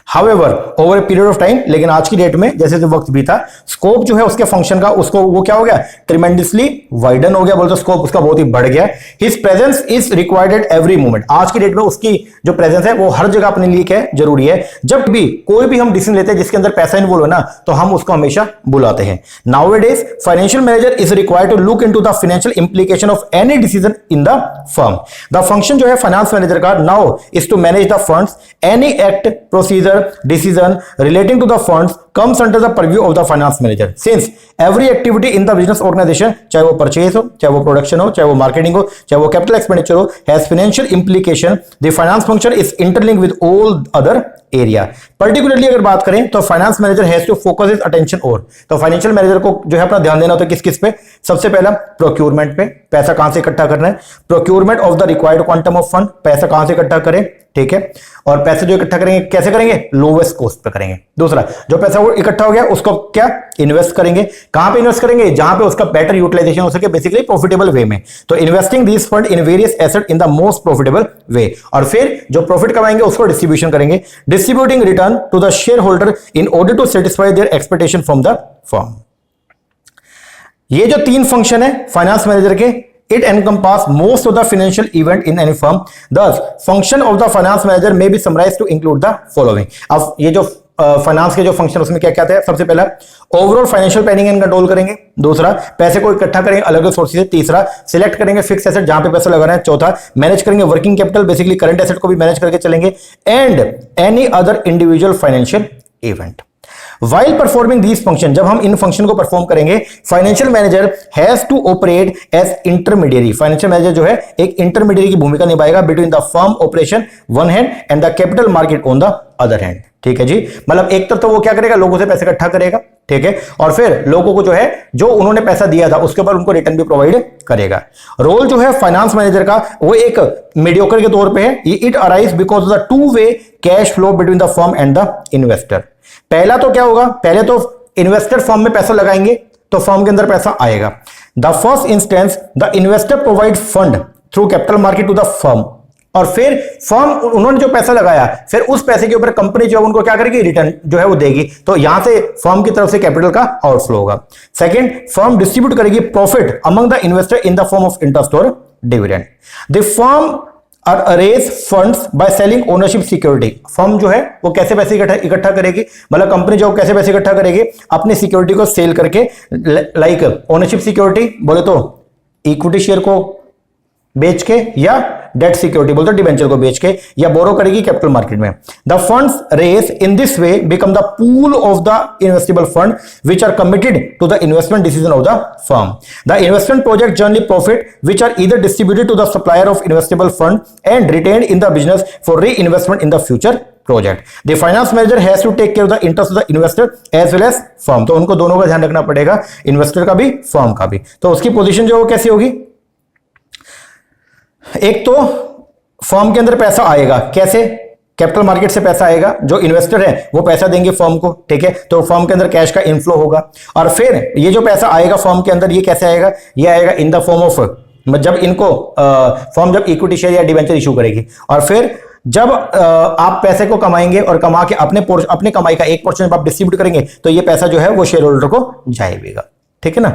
Speaker 1: However, over a period of time, लेकिन आज की डेट में जैसे वक्त बीता, स्कोप जो है उसके फंक्शन का उसको वो क्या हो गया, ट्रिमेंडसली वाइडन हो गया, बोलते स्कोप उसका बहुत ही बढ़ गया। His presence is required at every moment। आज की डेट में उसकी जो प्रेजेंस है वो हर जगह अपने लिए क्या है, जरूरी है। जब भी कोई भी हम डिसीजन लेते हैं जिसके अंदर पैसा इन्वॉल्व है ना, तो हम उसको हमेशा बुलाते हैं। Nowadays, financial manager is required to look into the financial implication of any decision in the firm। The function जो है फाइनेंस मैनेजर का now is to manage the funds, any act, procedure, decision relating to the funds comes under the purview of the finance manager। Since every activity in the business organization, चाहे वो purchase हो, चाहे वो production हो, चाहे वो marketing हो, चाहे वो कैपिटल एक्सपेंडिचर हो, has financial implication, the finance function is interlinked with all other area। Particularly अगर बात करें तो finance manager has to focus his attention और, तो फाइनेंशियल मैनेजर को जो है अपना ध्यान देना होता है किस किस पे, सबसे पहला प्रोक्योरमेंट पे, पैसा कहां से इकट्ठा करना है, procurement of the required quantum of fund, पैसा कहां से इकट्ठा करें, ठीक है, और पैसे जो इकट्ठा करेंगे कैसे करेंगे, लोवेस्ट कॉस्ट पे करेंगे। दूसरा, जो पैसा वो इकट्ठा हो गया उसको क्या इन्वेस्ट करेंगे, कहां पे इन्वेस्ट करेंगे, जहां पे उसका बेटर यूटिलाइजेशन हो सके, बेसिकली प्रॉफिटेबल वे में। तो investing this fund in various asset in the most profitable way, और फिर जो प्रॉफिट कमाएंगे उसको डिस्ट्रीब्यूशन करेंगे, distributing return to the share holder in order to satisfy their expectation from the firm. ये जो 3 फंक्शन है फाइनेंस मैनेजर के, it encompasses most of the financial event in any firm. Thus, function of the finance manager may be summarized to include the following. अब ये जो finance के जो function उसमें क्या क्या है, सबसे पहला overall financial planning and control करेंगे, दूसरा पैसे को इकट्ठा करेंगे अलग अलग सोर्सेज से, तीसरा सिलेक्ट करेंगे फिक्स एसेट जहां पे पैसा लगाना है, चौथा मैनेज करेंगे working capital basically current asset को भी मैनेज करके चलेंगे, and any other individual financial event. While performing these functions, जब हम इन फंक्शन को परफॉर्म करेंगे, financial manager has to operate as intermediary. Financial manager जो है एक इंटरमीडियरी की भूमिका निभाएगा between the firm operation one hand and the capital market on the other hand. ठीक है जी, मतलब एक तरफ तो वो क्या करेगा, लोगों से पैसे इकट्ठा करेगा, ठीक है, और फिर लोगों को जो है जो उन्होंने पैसा दिया था उसके ऊपर उनको रिटर्न भी प्रोवाइड करेगा. रोल जो है फाइनेंस मैनेजर का वो एक मीडियोकर के तौर पे है. It arise because of the two way cash flow between the firm and the investor. पहला तो क्या होगा, पहले तो इन्वेस्टर फर्म में पैसा लगाएंगे तो फर्म के अंदर पैसा आएगा. The first instance the investor provide fund through capital market to the firm, और फिर फर्म उन्होंने जो पैसा लगाया फिर उस पैसे के ऊपर कंपनी जो उनको क्या करेगी, रिटर्न जो है वो देगी. तो यहां से फर्म की तरफ से कैपिटल का आउटफ्लो होगा. सेकंड, फर्म डिस्ट्रीब्यूट करेगी profit among the investor in the form of interest और dividend. The firm raise funds by selling ownership security. Firm जो है वो कैसे पैसे इकट्ठा करेगी, मतलब कंपनी जो कैसे पैसे इकट्ठा करेगी, अपनी सिक्योरिटी को सेल करके, लाइक ओनरशिप सिक्योरिटी बोले तो इक्विटी शेयर को बेच के, या डेट सिक्योरिटी बोलते डिबेंचर को बेच के, या बोरो करेगी कैपिटल मार्केट में. The funds raise in this way become the pool of the investable fund which are committed to the investment decision of the firm. The investment project generally profit which are either distributed to the supplier of investable fund and retained in the business for reinvestment in the future project. The finance manager has to take care of the interest of the investor as well as firm. तो उनको दोनों का ध्यान रखना पड़ेगा, investor का भी firm का भी. तो उसकी पोजीशन जो कैसी होगी, एक तो फर्म के अंदर पैसा आएगा, कैसे, कैपिटल मार्केट से पैसा आएगा, जो इन्वेस्टर है वो पैसा देंगे फर्म को, ठीक है, तो फर्म के अंदर कैश का इनफ्लो होगा. और फिर ये जो पैसा आएगा फर्म के अंदर ये कैसे आएगा, ये आएगा इन द फॉर्म ऑफ, जब इनको फर्म जब इक्विटी शेयर या डिवेंचर इशू करेगी, और फिर जब आप पैसे को कमाएंगे और कमा के अपने कमाई का एक पोर्शन जब आप डिस्ट्रीब्यूट करेंगे तो ये पैसा जो है वो शेयर होल्डर को जाएगा. ठीक है ना.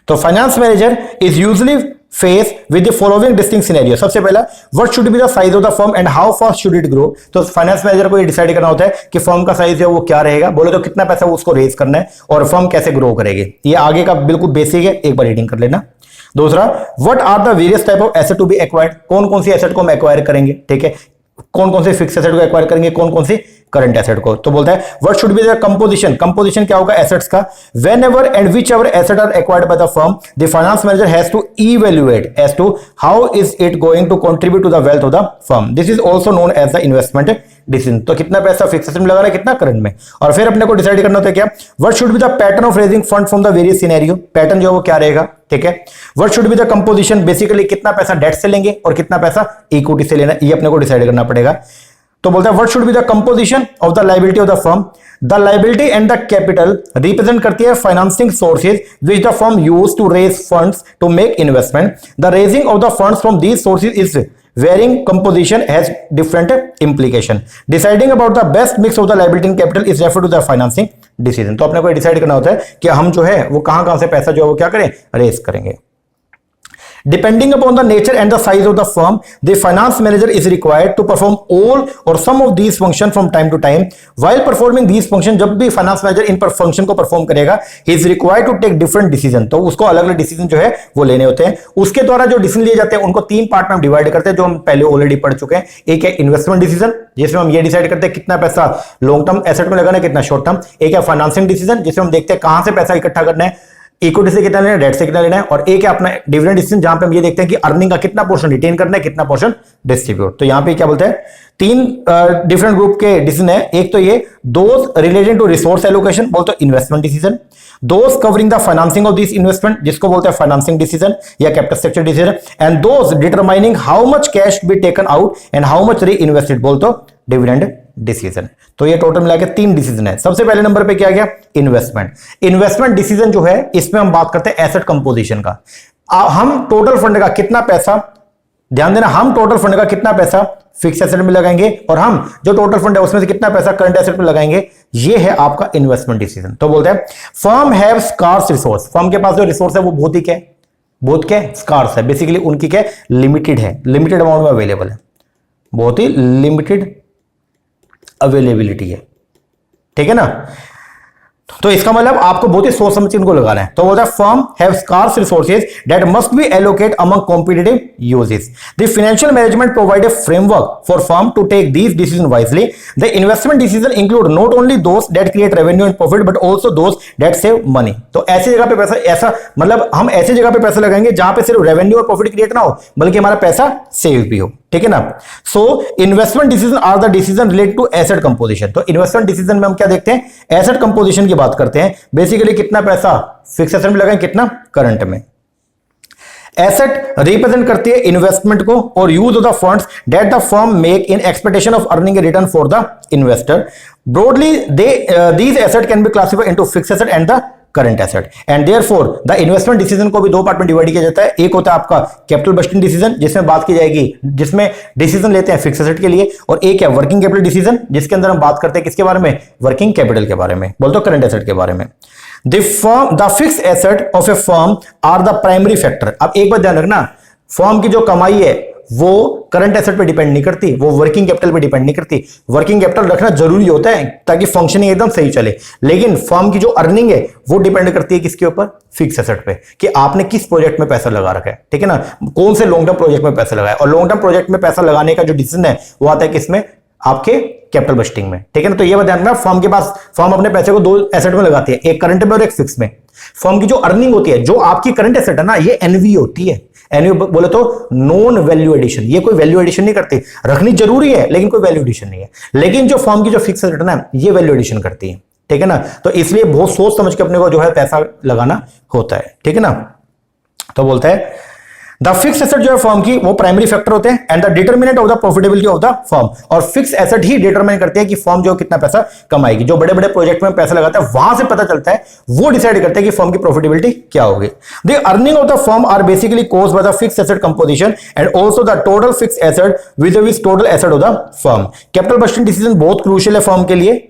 Speaker 1: तो finance manager is usually face with the following distinct scenario. सबसे पहला, what should be the size of the firm and how fast should it grow. तो फाइनेंस मैनेजर को ये डिसाइड करना होता है कि फर्म का साइज है वो क्या रहेगा, बोले तो कितना पैसा उसको रेज करना है और फर्म कैसे ग्रो करेगी. ये आगे का बिल्कुल बेसिक है, एक बार रीडिंग कर लेना. दूसरा, what are the various type of asset to be acquired. कौन कौन सी एसेट को हम एक्वायर करेंगे, ठीक है, कौन कौन से फिक्स एसेट को एक्वायर करेंगे, कौन कौन सी करंट एसेट को. तो बोलता है what should be the composition. Composition क्या होगा एसेट्स का. Whenever and whichever asset are acquired by the firm, the finance manager has to evaluate as to how is it going to contribute to the wealth of the firm. This is also known as the investment decision. तो कितना पैसा fix asset में लगा रहा है, कितना current में. और फिर अपने को डिसाइड करना होता है क्या, what should be the pattern of raising fund from the various scenario. Pattern जो है वो क्या रहेगा, ठीक है. What should be the composition, basically कितना पैसा डेट से लेंगे और कितना पैसा इक्विटी से लेना, ये अपने को डिसाइड करना पड़ेगा. तो बोलता है what should be the composition of the liability of the firm. The liability and the capital represent करती है financing sources which the firm use to raise funds to make investment. The raising of the funds from these sources is varying composition has different implication. Deciding about the best mix of the liability and capital is referred to the financing decision. तो अपने को decide करना होता है कि हम जो है वो कहां से पैसा जो है वो क्या करें, रेज करेंगे. Depending upon the nature and the size of the firm, the finance manager is required to perform all or some of these functions from time to time. While performing these functions, जब भी finance manager इन पर function को perform करेगा, he is required to take different decision. तो उसको अलग-अलग decision जो है वो लेने होते हैं. उसके द्वारा जो decision लिए जाते हैं उनको तीन पार्ट में हम डिवाइड करते हैं जो हम पहले ऑलरेडी पढ़ चुके हैं. एक है इन्वेस्टमेंट डिसीजन जिसमें हम ये डिसाइड करते हैं कितना पैसा लॉन्ग टर्म एसेट में लगाना है, कितना शॉर्ट टर्म. एक है फाइनेंसिंग डिसीजन जिसमें हम देखते हैं कहां से पैसा इकट्ठा करना है, इक्विटी से कितना लेना है, डेट से कितना लेना है. और एक है अपना डिविडेंड डिसीजन जहां पे हम ये देखते हैं कि अर्निंग का कितना पोर्शन रिटेन करना है, कितना पोर्शन डिस्ट्रीब्यूट. तो यहां पे क्या बोलते हैं, तीन डिफरेंट ग्रुप के डिसीजन है. एक तो ये those related to resource allocation बोलते हैं investment decision. Those covering the financing of this investment जिसको बोलते हैं फाइनेंसिंग डिसीजन या capital structure decision. And those determining how much cash be taken out and how much reinvested बोलते हो dividend decision. तो ये टोटल मिला के तीन डिसीजन है. सबसे पहले नंबर पे क्या गया, इन्वेस्टमेंट. इन्वेस्टमेंट डिसीजन जो है इसमें हम बात करते हैं एसेट कंपोजिशन का. हम टोटल फंड का कितना पैसा, ध्यान देना, हम टोटल फंड का कितना पैसा फिक्स एसेट में लगाएंगे और हम जो टोटल फंड है उसमें से कितना पैसा करंट एसेट में लगाएंगे, ये है आपका इन्वेस्टमेंट डिसीजन. तो बोलते हैं firm have scarce resource. Firm के पास जो रिसोर्स है वो बहुत ही क्या है, बहुत क्या है, स्कार्स है, बेसिकली उनकी क्या है, लिमिटेड है, लिमिटेड अमाउंट में अवेलेबल है, बहुत ही लिमिटेड अवेलेबिलिटी है, ठीक है ना। तो इसका मतलब आपको बहुत ही सोच समझ के इनको लगाना है। तो बोलता है firm have scarce resources that must be allocate among competitive uses. The financial management provide a framework for firm to take these decision wisely. The investment decision include not only those that create revenue and profit but also those that save money. तो ऐसी जगह पे पैसा, ऐसा मतलब हम ऐसी जगह पे पैसा लगाएंगे जहां पे सिर्फ रेवेन्यू और प्रॉफिट क्रिएट ना हो बल्कि हमारा पैसा सेव भी हो, ठीक है ना। So investment decision are the decision related to asset composition. तो इन्वेस्टमेंट डिसीजन में हम क्या देखते हैं, एसेट कंपोजिशन की बात करते हैं, बेसिकली कितना पैसा फिक्स एसेट में लगाएं, कितना करंट में। एसेट रिप्रेजेंट करती है इन्वेस्टमेंट को और use of the funds that the firm make in expectation of earning a return for the investor. Broadly these asset can be classified into fix asset and the current asset and therefore the investment decision को भी दो part में divide किया जाता है। एक होता है आपका कैपिटल बस्टिंग डिसीजन, जिसमें बात की जाएगी, जिसमें डिसीजन लेते हैं फिक्स एसेट के लिए, और एक है वर्किंग कैपिटल डिसीजन, जिसके अंदर हम बात करते हैं किसके बारे में, वर्किंग कैपिटल के बारे में, बोलते हो करंट एसेट के बारे में। The fix asset of a firm are the primary factor. अब एक बात ध्यान रखना, फर्म की जो कमाई है वो करंट एसेट पे डिपेंड नहीं करती, वो वर्किंग कैपिटल पे डिपेंड नहीं करती। वर्किंग कैपिटल रखना जरूरी होता है ताकि फंक्शनिंग एकदम सही चले, लेकिन फर्म की जो अर्निंग है वो डिपेंड करती है किसके ऊपर, फिक्स एसेट पे, कि आपने किस प्रोजेक्ट में पैसा लगा रखा है, ठीक है ना, कौन से लॉन्ग टर्म प्रोजेक्ट में पैसा लगाया। और लॉन्ग टर्म प्रोजेक्ट में पैसा लगाने का जो डिसीजन है वो आता है किसमें, आपके कैपिटल बस्टिंग में, ठीक है ना। तो ये बात ध्यान रखना, फर्म के पास, फर्म अपने पैसे को दो एसेट में लगाती है, एक करंट में और एक फिक्स में। फर्म की जो अर्निंग होती है, जो आपकी करंट एसेट है ना, ये एनवी होती है। एनवी बोले तो नॉन वैल्यू एडिशन, ये कोई वैल्यू एडिशन नहीं करती, रखनी जरूरी है लेकिन कोई वैल्यू एडिशन नहीं है। लेकिन जो फर्म की जो फिक्स एसेट है ना, ये वैल्यू एडिशन करती है, ठीक है ना। तो इसलिए बहुत सोच समझ के अपने को जो है पैसा लगाना होता है, ठीक है ना। तो बोलता है द फिक्स एसेट जो है फर्म की, वो प्राइमरी फैक्टर होते हैं and the determinant of the profitability of the firm. और फिक्स एसेट ही डिटरमाइन करते हैं कि फर्म जो कितना पैसा कमाएगी। जो बड़े बड़े प्रोजेक्ट में पैसा लगाता है वहां से पता चलता है, वो डिसाइड करते हैं कि फर्म की प्रॉफिटेबिलिटी क्या होगी। The earning of the firm are basically caused by the fix asset composition and also the total fix asset with total asset of the firm. Capital budgeting decision बहुत crucial है firm के लिए।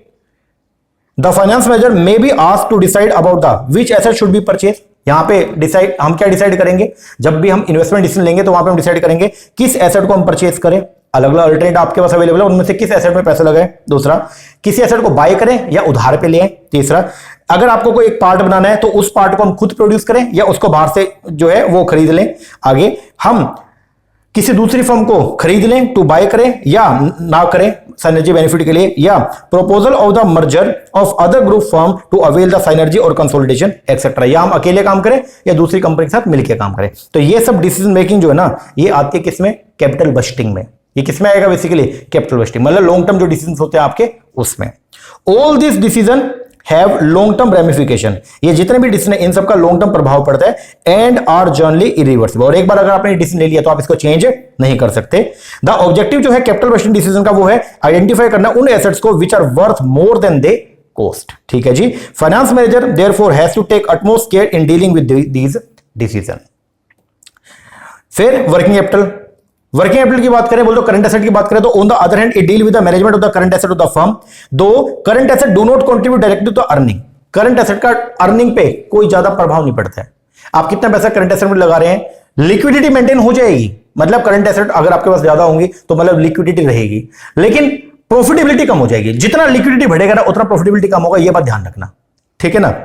Speaker 1: The finance manager may be asked to decide about the which asset should be purchase. यहां पे decide, हम क्या decide करेंगे, जब भी हम इन्वेस्टमेंट डिसीजन लेंगे तो वहां पे हम डिसाइड करेंगे किस एसेट को हम परचेज करें। अलग अलग अल्टरनेट आपके पास अवेलेबल है, उनमें से किस एसेट में पैसा लगाएं। दूसरा, किसी एसेट को बाय करें या उधार पे लें। तीसरा, अगर आपको कोई एक पार्ट बनाना है तो उस पार्ट को हम खुद प्रोड्यूस करें या उसको बाहर से जो है वो खरीद लें। आगे, हम किसी दूसरी फर्म को खरीद लें, टू बाय करें या ना करें साइनर्जी बेनिफिट के लिए, या proposal of the merger of other group firm to avail the synergy और कंसोलिडेशन एक्सेट्रा, या हम अकेले काम करें या दूसरी कंपनी के साथ मिलकर काम करें। तो ये सब डिसीजन मेकिंग जो है ना, ये आती है किसमें, कैपिटल बस्टिंग में। ये किसमें आएगा, बेसिकली कैपिटल बस्टिंग, मतलब लॉन्ग टर्म जो डिसीजन होते हैं आपके उसमें। All this decision have long term ramification, ये जितने भी डिसीजन है इन सबका लॉन्ग टर्म प्रभाव पड़ता है, एंड आर जनरली इरिवर्सिबल। और एक बार अगर आपने डिसीजन ले लिया तो आप इसको चेंज नहीं कर सकते। द ऑब्जेक्टिव जो है कैपिटल बस्टिंग डिसीजन का वो है आइडेंटिफाई करना उन एसेट्स को which are worth more than they cost, ठीक है जी। Finance manager therefore has to take utmost care in dealing with these decision. फिर वर्किंग कैपिटल, वर्किंग कैपिटल की बात करें, बोल दो करंट एसेट की बात करें, तो on the other hand it deal with the management of the current asset of the firm, though current asset do not contribute directly to earning. Current asset का अर्निंग पे कोई ज्यादा प्रभाव नहीं पड़ता है। आप कितना पैसा करंट एसेट में लगा रहे हैं, लिक्विडिटी मेंटेन हो जाएगी, मतलब करंट एसेट अगर आपके पास ज्यादा होंगी तो मतलब लिक्विडिटी रहेगी, लेकिन प्रॉफिटेबिलिटी कम हो जाएगी। जितना लिक्विडिटी बढ़ेगा ना उतना प्रॉफिटेबिलिटी कम होगा, यह बात ध्यान रखना, ठीक है ना।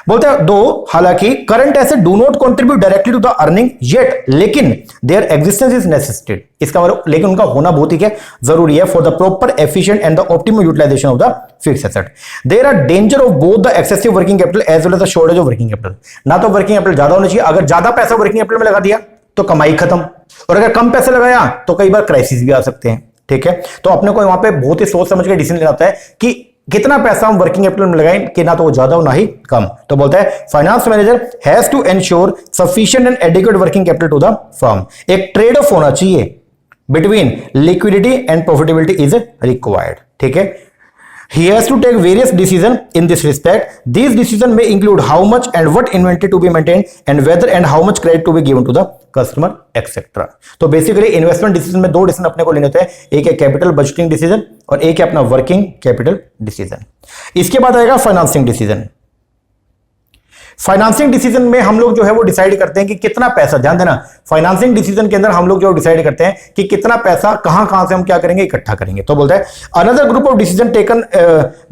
Speaker 1: बोलते हैं दो, हालांकि current asset do not contribute directly to the earning yet, लेकिन देयर एग्जिस्टेंस इज नेसेसिटेड। इसका मतलब, लेकिन उनका होना बहुत ही क्या जरूरी है, for the proper efficient and the optimum utilization of the fixed asset. There are danger of both the excessive working capital as well as the shortage of working capital. ना तो वर्किंग कैपिटल ज्यादा होना चाहिए, अगर ज्यादा पैसा working capital में लगा दिया तो कमाई खत्म, और अगर कम पैसे लगाया तो कई बार क्राइसिस भी आ सकते हैं, ठीक है। तो अपने को वहां पे बहुत ही सोच समझ के डिसीजन लेना होता है कि कितना पैसा हम वर्किंग कैपिटल में लगाएं कि ना तो वो ज्यादा हो ना ही कम। तो बोलता है finance manager has to ensure sufficient and adequate working capital to the firm. एक ट्रेड ऑफ होना चाहिए between liquidity and profitability is required, ठीक है। He has to take various decisions in this respect. These decisions may include how much and what inventory to be maintained and whether and how much credit to be given to the customer, etc. तो basically investment decision में दो decision अपने को लेने होते हैं, एक है कैपिटल बजटिंग डिसीजन और एक है अपना वर्किंग कैपिटल डिसीजन। इसके बाद आएगा फाइनेंसिंग डिसीजन। फाइनेंसिंग डिसीजन में हम लोग जो है वो डिसाइड करते हैं कि कितना पैसा, ध्यान देना, फाइनेंसिंग डिसीजन के अंदर हम लोग जो डिसाइड करते हैं कि कितना पैसा कहां कहां से हम क्या करेंगे, इकट्ठा करेंगे। तो बोलता है another group of decision taken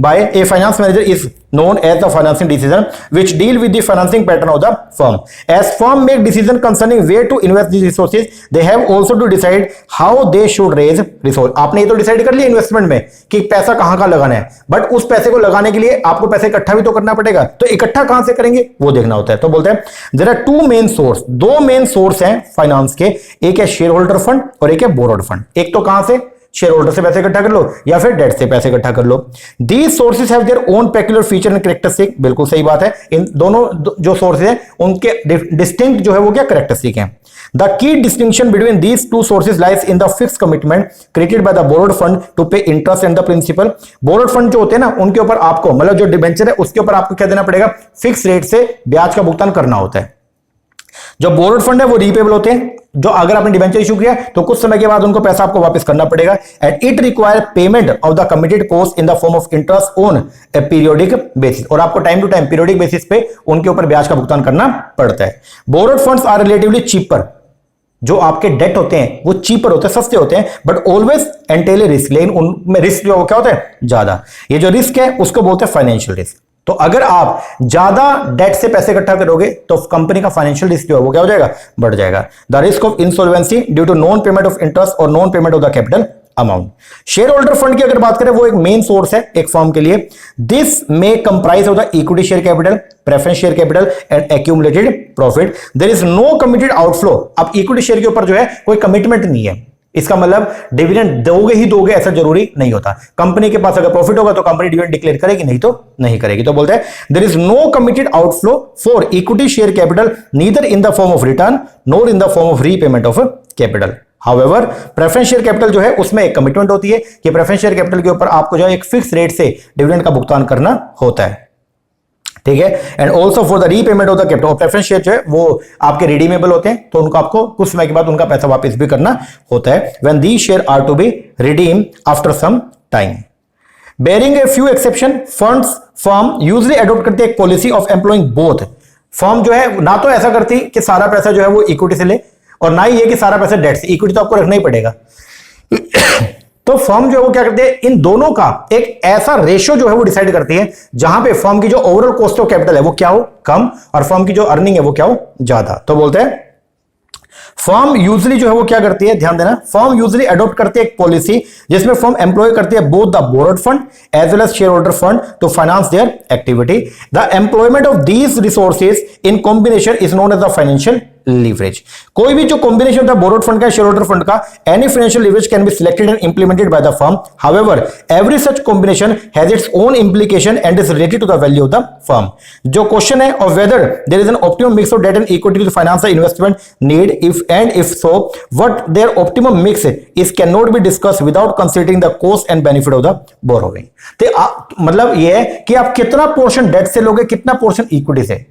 Speaker 1: by A finance manager is known as the financing decision which deal with the financing pattern of the firm. As firm make decision concerning where to invest these resources, they have also to decide how they should raise resource. आपने ये तो decide कर लिया investment में कि पैसा कहां कहां लगाना है, बट उस पैसे को लगाने के लिए आपको पैसे इकट्ठा भी तो करना पड़ेगा, तो इकट्ठा कहां से करेंगे वो देखना होता है। तो बोलते हैं there are two main source, दो मेन सोर्स हैं फाइनेंस के, एक है शेयर होल्डर फंड और एक है बोरोड फंड। एक तो कहां से, शेयर होल्डर से पैसे इकट्ठा कर लो या फिर डेट से पैसे इकट्ठा कर लो। These sources have their own peculiar feature and characteristic, बिल्कुल सही बात है, इन दोनों जो सोर्सेज हैं उनके डिस्टिंक्ट जो है वो क्या कैरेक्टरिस्टिक हैं। The key distinction between these two sources lies in the fixed commitment created by the borrowed fund to pay interest and the principal. Borrowed fund जो होते हैं ना उनके ऊपर आपको, मतलब जो डिबेंचर है उसके ऊपर आपको क्या देना पड़ेगा, फिक्स रेट से ब्याज का भुगतान करना होता है। जो बोरोड फंड है वो रीपेबल होते हैं, जो अगर आपने डिबेंचर इशू किया तो कुछ समय के बाद उनको पैसा आपको वापस करना पड़ेगा। And it require payment of the committed cost in the form of interest on a periodic basis, और आपको time to time periodic basis पे उनके ऊपर ब्याज का भुगतान करना पड़ता है। Borrowed funds are relatively cheaper, जो आपके डेट होते हैं वो चीपर होते हैं, सस्ते होते हैं, बट ऑलवेज एंटेल रिस्क, लेकिन उनमें रिस्क जो क्या होता है, ज्यादा। ये जो रिस्क है उसको बोलते हैं फाइनेंशियल रिस्क। तो अगर आप ज्यादा डेट से पैसे इकट्ठा करोगे तो कंपनी का फाइनेंशियल रिस्क जो है वो क्या हो जाएगा, बढ़ जाएगा। The risk of insolvency due to non payment of interest और non payment of the capital amount. Share holder fund की अगर बात करें वो एक मेन सोर्स है एक फर्म के लिए। This may comprise of the equity share capital, preference share capital and accumulated profit. There is no committed outflow. अब इक्विटी शेयर के ऊपर जो है कोई कमिटमेंट नहीं है, इसका मतलब डिविडेंड दोगे ही दोगे ऐसा जरूरी नहीं होता। कंपनी के पास अगर प्रॉफिट होगा तो कंपनी डिविडेंड डिक्लेयर करेगी, नहीं तो नहीं करेगी। तो बोलते हैं there is no committed outflow for equity share capital neither in the form of return nor in the form of repayment of capital. However preference share capital जो है उसमें एक कमिटमेंट होती है कि प्रेफरेंस शेयर कैपिटल के ऊपर आपको जो है एक फिक्स रेट से डिविडेंड का भुगतान करना होता है, ठीक है। And also for the repayment of the capital, preference share जो है वो आपके रिडीमेबल होते हैं, तो उनको आपको कुछ समय के बाद उनका पैसा वापस भी करना होता है। When these shares are to be redeem after some time. Bearing a few exception, funds firm usually adopt करती है एक policy of employing both. Firm जो है ना तो ऐसा करती कि सारा पैसा जो है वो इक्विटी से ले और ना ही ये कि सारा पैसा डेट से, इक्विटी तो आपको रखना ही पड़ेगा। तो फर्म जो है वो क्या करती है, इन दोनों का एक ऐसा रेशियो जो है वो डिसाइड करती है जहां पे फर्म की जो ओवरऑल कॉस्ट ऑफ कैपिटल है वो क्या हो, कम, और फर्म की जो अर्निंग है वो क्या हो, ज्यादा। तो बोलते हैं फर्म यूजुअली जो है वो क्या करती है, ध्यान देना, फर्म यूजुअली अडॉप्ट करती है एक पॉलिसी जिसमें फर्म एम्प्लॉय करती है both the borrowed fund as well as share holder fund to finance their activity. The employment of these resources in combination is known as the financial leverage. कोई भी जो combination था borrowed fund का, share holder fund का, any financial leverage can be selected and implemented by the firm. However every such combination has its own implication and is related to the value of the firm. जो question है of whether there is an optimum mix of debt and equity to finance the investment need, if and if so what their optimum mix is can not be discussed without considering the cost and benefit of the borrowing. तो मतलब ये है कि आप कितना portion date से लोगे, कितना पोर्शन इक्विटी से।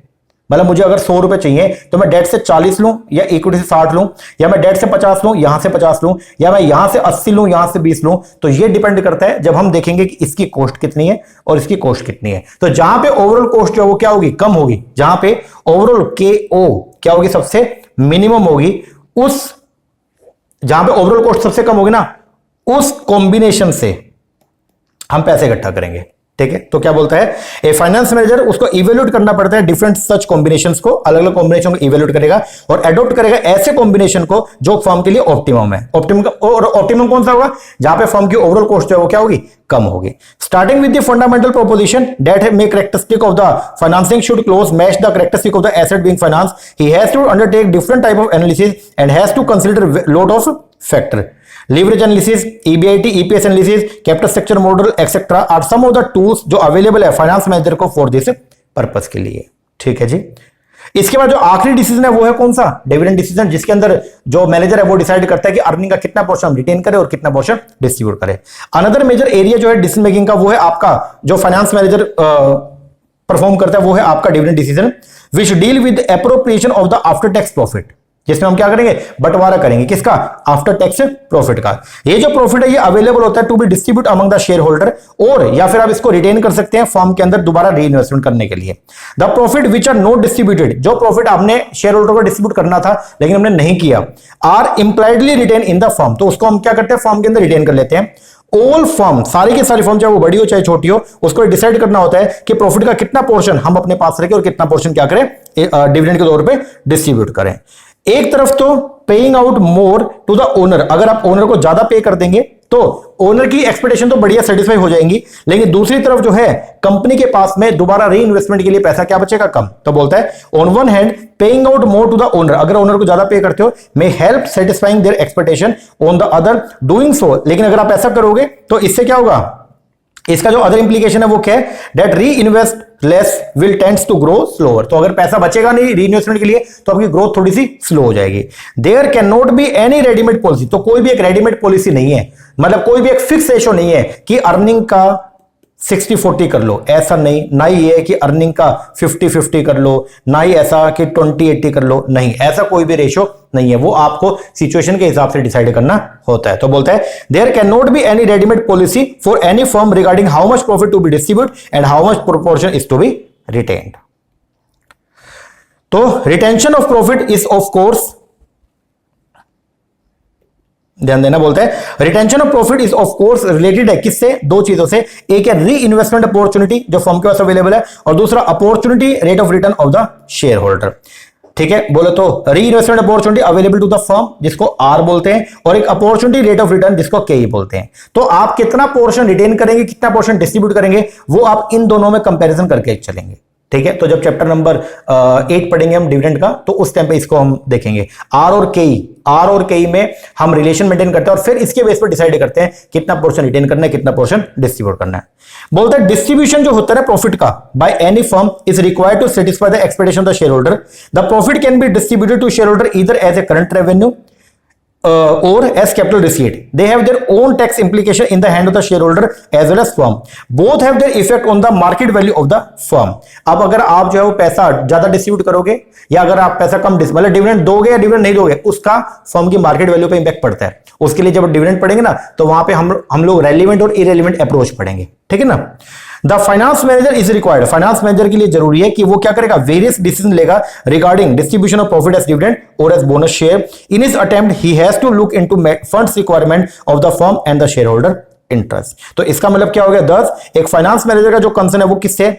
Speaker 1: मतलब मुझे अगर 100 रुपए चाहिए तो मैं डेट से 40 लूं या इक्विटी से 60 लूं, या मैं डेट से 50 लूं यहां से 50 लूं, या मैं यहां से 80 लूं यहां से 20 लूं। तो ये डिपेंड करता है जब हम देखेंगे कि इसकी कॉस्ट कितनी है और इसकी कॉस्ट कितनी है। तो जहां पे ओवरऑल कॉस्ट जो है वो क्या होगी, कम होगी, जहां पे ओवरऑल KO क्या होगी, सबसे मिनिमम होगी, उस जहां पे ओवरऑल कॉस्ट सबसे कम होगी ना, उस कॉम्बिनेशन से हम पैसे इकट्ठा करेंगे, ठीक है। तो क्या बोलता है, ए फाइनेंस मैनेजर उसको इवेल्यूट करना पड़ता है डिफरेंट सच कॉम्बिनेशंस को, अलग अलग कॉम्बिनेशन को इवेल्यूट करेगा और एडॉप्ट करेगा ऐसे कॉम्बिनेशन को जो फर्म के लिए ऑप्टिमम है। ऑप्टिमम कौन सा होगा, जहां पे फर्म की ओवरऑल कॉस्ट जो है वो क्या होगी, कम होगी। Starting with the fundamental proposition that may characteristic of the financing should close match the characteristic of the asset being finance, he has to undertake different type of analysis and has to consider lot of factor. Leverage analysis, EBIT, EPS analysis, capital structure model, etc. are some of the tools जो available है finance manager को for this purpose के लिए, ठीक है जी। इसके बाद जो आखिरी डिसीजन है वो है कौन सा, डिविडेंड डिसीजन, जिसके अंदर जो मैनेजर है वो डिसाइड करता है कि अर्निंग का कितना पोर्शन हम रिटेन करें और कितना पोर्शन डिस्ट्रीब्यूट करें। अनदर मेजर एरिया जो है डिसीजन मेकिंग का वो है आपका जो फाइनेंस मैनेजर परफॉर्म करता है वो है आपका dividend decision, which deal with appropriation of the after tax profit. जिसमें हम क्या करेंगे, बंटवारा करेंगे किसका, आफ्टर टैक्स प्रॉफिट का। ये जो प्रॉफिट है ये अवेलेबल होता है to be distribute among the share holder, और या फिर आप इसको रिटेन कर सकते हैं फर्म के अंदर दोबारा री इन्वेस्टमेंट करने के लिए। The profit which are not distributed, जो प्रॉफिट आपने शेयर होल्डर को डिस्ट्रीब्यूट करना था लेकिन हमने नहीं किया, are impliedly retain in the firm, तो उसको हम क्या करते हैं, फर्म के अंदर रिटेन कर लेते हैं। ऑल फर्म, सारी की सारी फर्म, चाहे वो बड़ी हो चाहे छोटी हो, उसको डिसाइड करना होता है कि प्रॉफिट का कितना पोर्शन हम अपने पास रखें और कितना पोर्शन क्या करें, डिविडेंड के तौर पे डिस्ट्रीब्यूट करें। एक तरफ तो paying out more to the owner, अगर आप ओनर को ज्यादा पे कर देंगे तो ओनर की एक्सपेक्टेशन तो बढ़िया सेटिस्फाई हो जाएंगी, लेकिन दूसरी तरफ जो है कंपनी के पास में दोबारा री इन्वेस्टमेंट के लिए पैसा क्या बचेगा, कम। तो बोलता है on one hand paying out more to the owner, अगर ओनर को ज्यादा पे करते हो, may help satisfying their expectation, on the other doing so, लेकिन अगर आप ऐसा करोगे तो इससे क्या होगा, इसका जो अदर इंप्लीकेशन है वो क्या है, that reinvest less will tends to grow slower, तो अगर पैसा बचेगा नहीं री इन्वेस्टमेंट के लिए तो आपकी ग्रोथ थोड़ी सी स्लो हो जाएगी। There can not be any readymade policy, तो कोई भी एक रेडीमेड पॉलिसी नहीं है, मतलब कोई भी एक फिक्स रेशो नहीं है कि अर्निंग का 60-40 कर लो, ऐसा नहीं, ना ही ये कि अर्निंग का 50-50 कर लो, ना ही ऐसा कि 20-80 कर लो, नहीं, ऐसा कोई भी रेशो नहीं है, वो आपको सिचुएशन के हिसाब से डिसाइड करना होता है। तो बोलता है there can not be any readymade policy for any firm regarding how much profit to be distribute and how much proportion is to be retained. तो retention of profit is of course, ध्यान देना, बोलते हैं retention of profit is of course related है किससे, दो चीजों से, एक है री इन्वेस्टमेंट अपॉर्चुनिटी जो फर्म के पास अवेलेबल है, और दूसरा opportunity rate of return of the share holder. ठीक है, बोले तो reinvestment opportunity available to the firm जिसको आर बोलते हैं, और एक अपॉर्चुनिटी रेट ऑफ रिटर्न जिसको के बोलते हैं। तो आप कितना पोर्शन रिटेन करेंगे, कितना पोर्शन डिस्ट्रीब्यूट करेंगे, वो आप इन दोनों में कंपैरिजन करके चलेंगे। ठीक है, तो जब चैप्टर नंबर 8 पढ़ेंगे हम डिविडेंड का, तो उस टाइम पे इसको हम देखेंगे। आर और के में हम रिलेशन मेंटेन करते हैं और फिर इसके बेस पर डिसाइड करते हैं कितना पोर्शन रिटेन करना है, कितना पोर्शन डिस्ट्रीब्यूट करना है। बोलते हैं डिस्ट्रीब्यूशन जो होता है प्रॉफिट का by any firm is required to satisfy the expectation of the share holder. The profit can be distributed to shareholder either as a current revenue or as capital receipt. They have their own tax implication in the hand of the shareholder as well as firm. Both have their effect on the market value of the firm. अब अगर आप जो है वो पैसा ज्यादा distribute करोगे या अगर आप पैसा कम मतलब डिविडेंड दोगे या डिविडेंड नहीं दोगे, उसका फर्म की मार्केट वैल्यू पे इंपैक्ट पड़ता है। उसके लिए जब डिविडेंड पढ़ेंगे ना तो वहां पे हम लोग रेलिवेंट और इरेलीवेंट अप्रोच पढ़ेंगे। ठीक है ना। The finance manager is required, finance manager के लिए जरूरी है कि वो क्या करेगा, वेरियस डिसीजन लेगा regarding distribution of profit as dividend और as bonus share. In his attempt he has to look into funds requirement of the firm and the share holder interest. तो इसका मतलब क्या हो गया, 10 एक फाइनेंस मैनेजर का जो कंसर्न है वो किससे,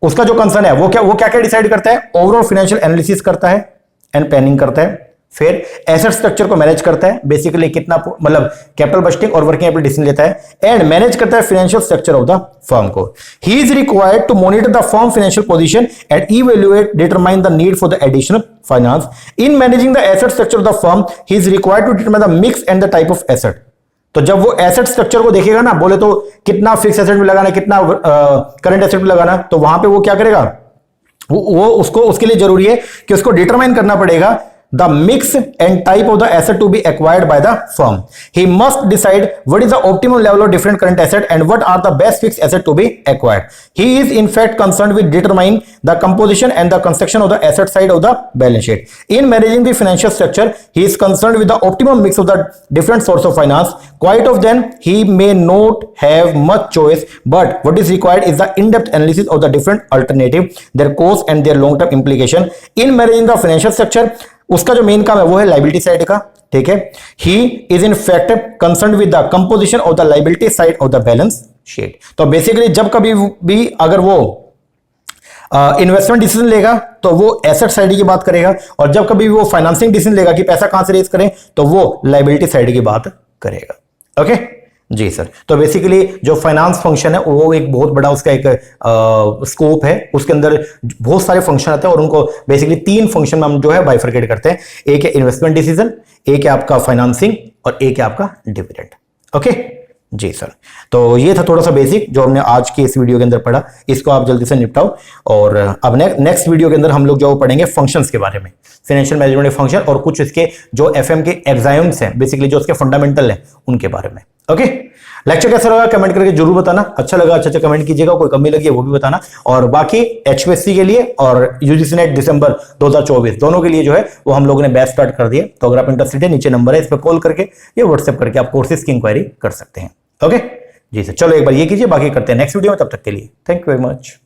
Speaker 1: उसका जो कंसर्न है वो क्या डिसाइड करता है, ओवरऑल फाइनेंशियल एनालिसिस करता है एंड प्लानिंग करता है, फिर एसेट स्ट्रक्चर को मैनेज करता है, बेसिकली कितना मतलब कैपिटल बजटिंग और वर्किंग कैपिटल डिसीजन लेता है, एंड मैनेज करता है financial structure of the firm को। He is required to monitor the firm financial position and evaluate determine the need for the additional finance. In managing the asset structure of the firm he is required to determine the mix and the type of asset. तो जब वो asset structure को देखेगा ना, बोले तो कितना fix asset में लगाना, कितना करंट एसेट में लगाना, तो वहां पे वो क्या करेगा, वो उसके लिए जरूरी है कि उसको डिटरमाइन करना पड़ेगा the mix and type of the asset to be acquired by the firm. He must decide what is the optimal level of different current asset and what are the best fixed asset to be acquired. He is in fact concerned with determining the composition and the construction of the asset side of the balance sheet. In managing the financial structure, he is concerned with the optimum mix of the different source of finance. Quite of them he may not have much choice, but what is required is the in-depth analysis of the different alternative, their cost and their long-term implication. In managing the financial structure, उसका जो main काम है वो है liability side का। ठीक है, he is in fact concern with the composition of the liability side of the balance sheet. तो बेसिकली जब कभी भी अगर वो इन्वेस्टमेंट डिसीजन लेगा तो वो एसेट साइड की बात करेगा, और जब कभी वो फाइनेंसिंग डिसीजन लेगा कि पैसा कहां से रेज करें तो वो लाइबिलिटी साइड की बात करेगा। ओके जी सर। तो बेसिकली जो फाइनेंस फंक्शन है वो एक बहुत बड़ा उसका एक स्कोप है, उसके अंदर बहुत सारे फंक्शन आते हैं और उनको बेसिकली 3 फंक्शन में हम जो है बाइफरकेट करते हैं। एक है इन्वेस्टमेंट डिसीजन, एक है आपका फाइनेंसिंग और एक है आपका डिविडेंड। ओके जी सर। तो ये था थोड़ा सा बेसिक जो हमने आज की इस वीडियो के अंदर पढ़ा, इसको आप जल्दी से निपटाओ। और अब नेक्स्ट वीडियो के अंदर हम लोग जो पढ़ेंगे फंक्शंस के बारे में, फाइनेंशियल मैनेजमेंट फंक्शन और कुछ इसके जो एफएम के एग्जाम्स हैं, बेसिकली जो उसके फंडामेंटल हैं उनके बारे में। ओके लेक्चर कैसा लगा कमेंट करके जरूर बताना, अच्छा लगा अच्छा कमेंट कीजिएगा, कोई कमी लगी है वो भी बताना। और बाकी एचपीएससी के लिए और यूजीसी नेट दिसंबर 2024 दोनों के लिए जो है वो हम लोगों ने बैच स्टार्ट कर दिया। तो अगर आप इंटरेस्टेड है, नीचे नंबर है, इस पर कॉल करके या व्हाट्सएप करके आप कोर्सेज की इंक्वायरी कर सकते हैं। ओके जी सर, चलो एक बार ये कीजिए, बाकी करते हैं नेक्स्ट वीडियो में। तब तक के लिए थैंक यू वेरी मच।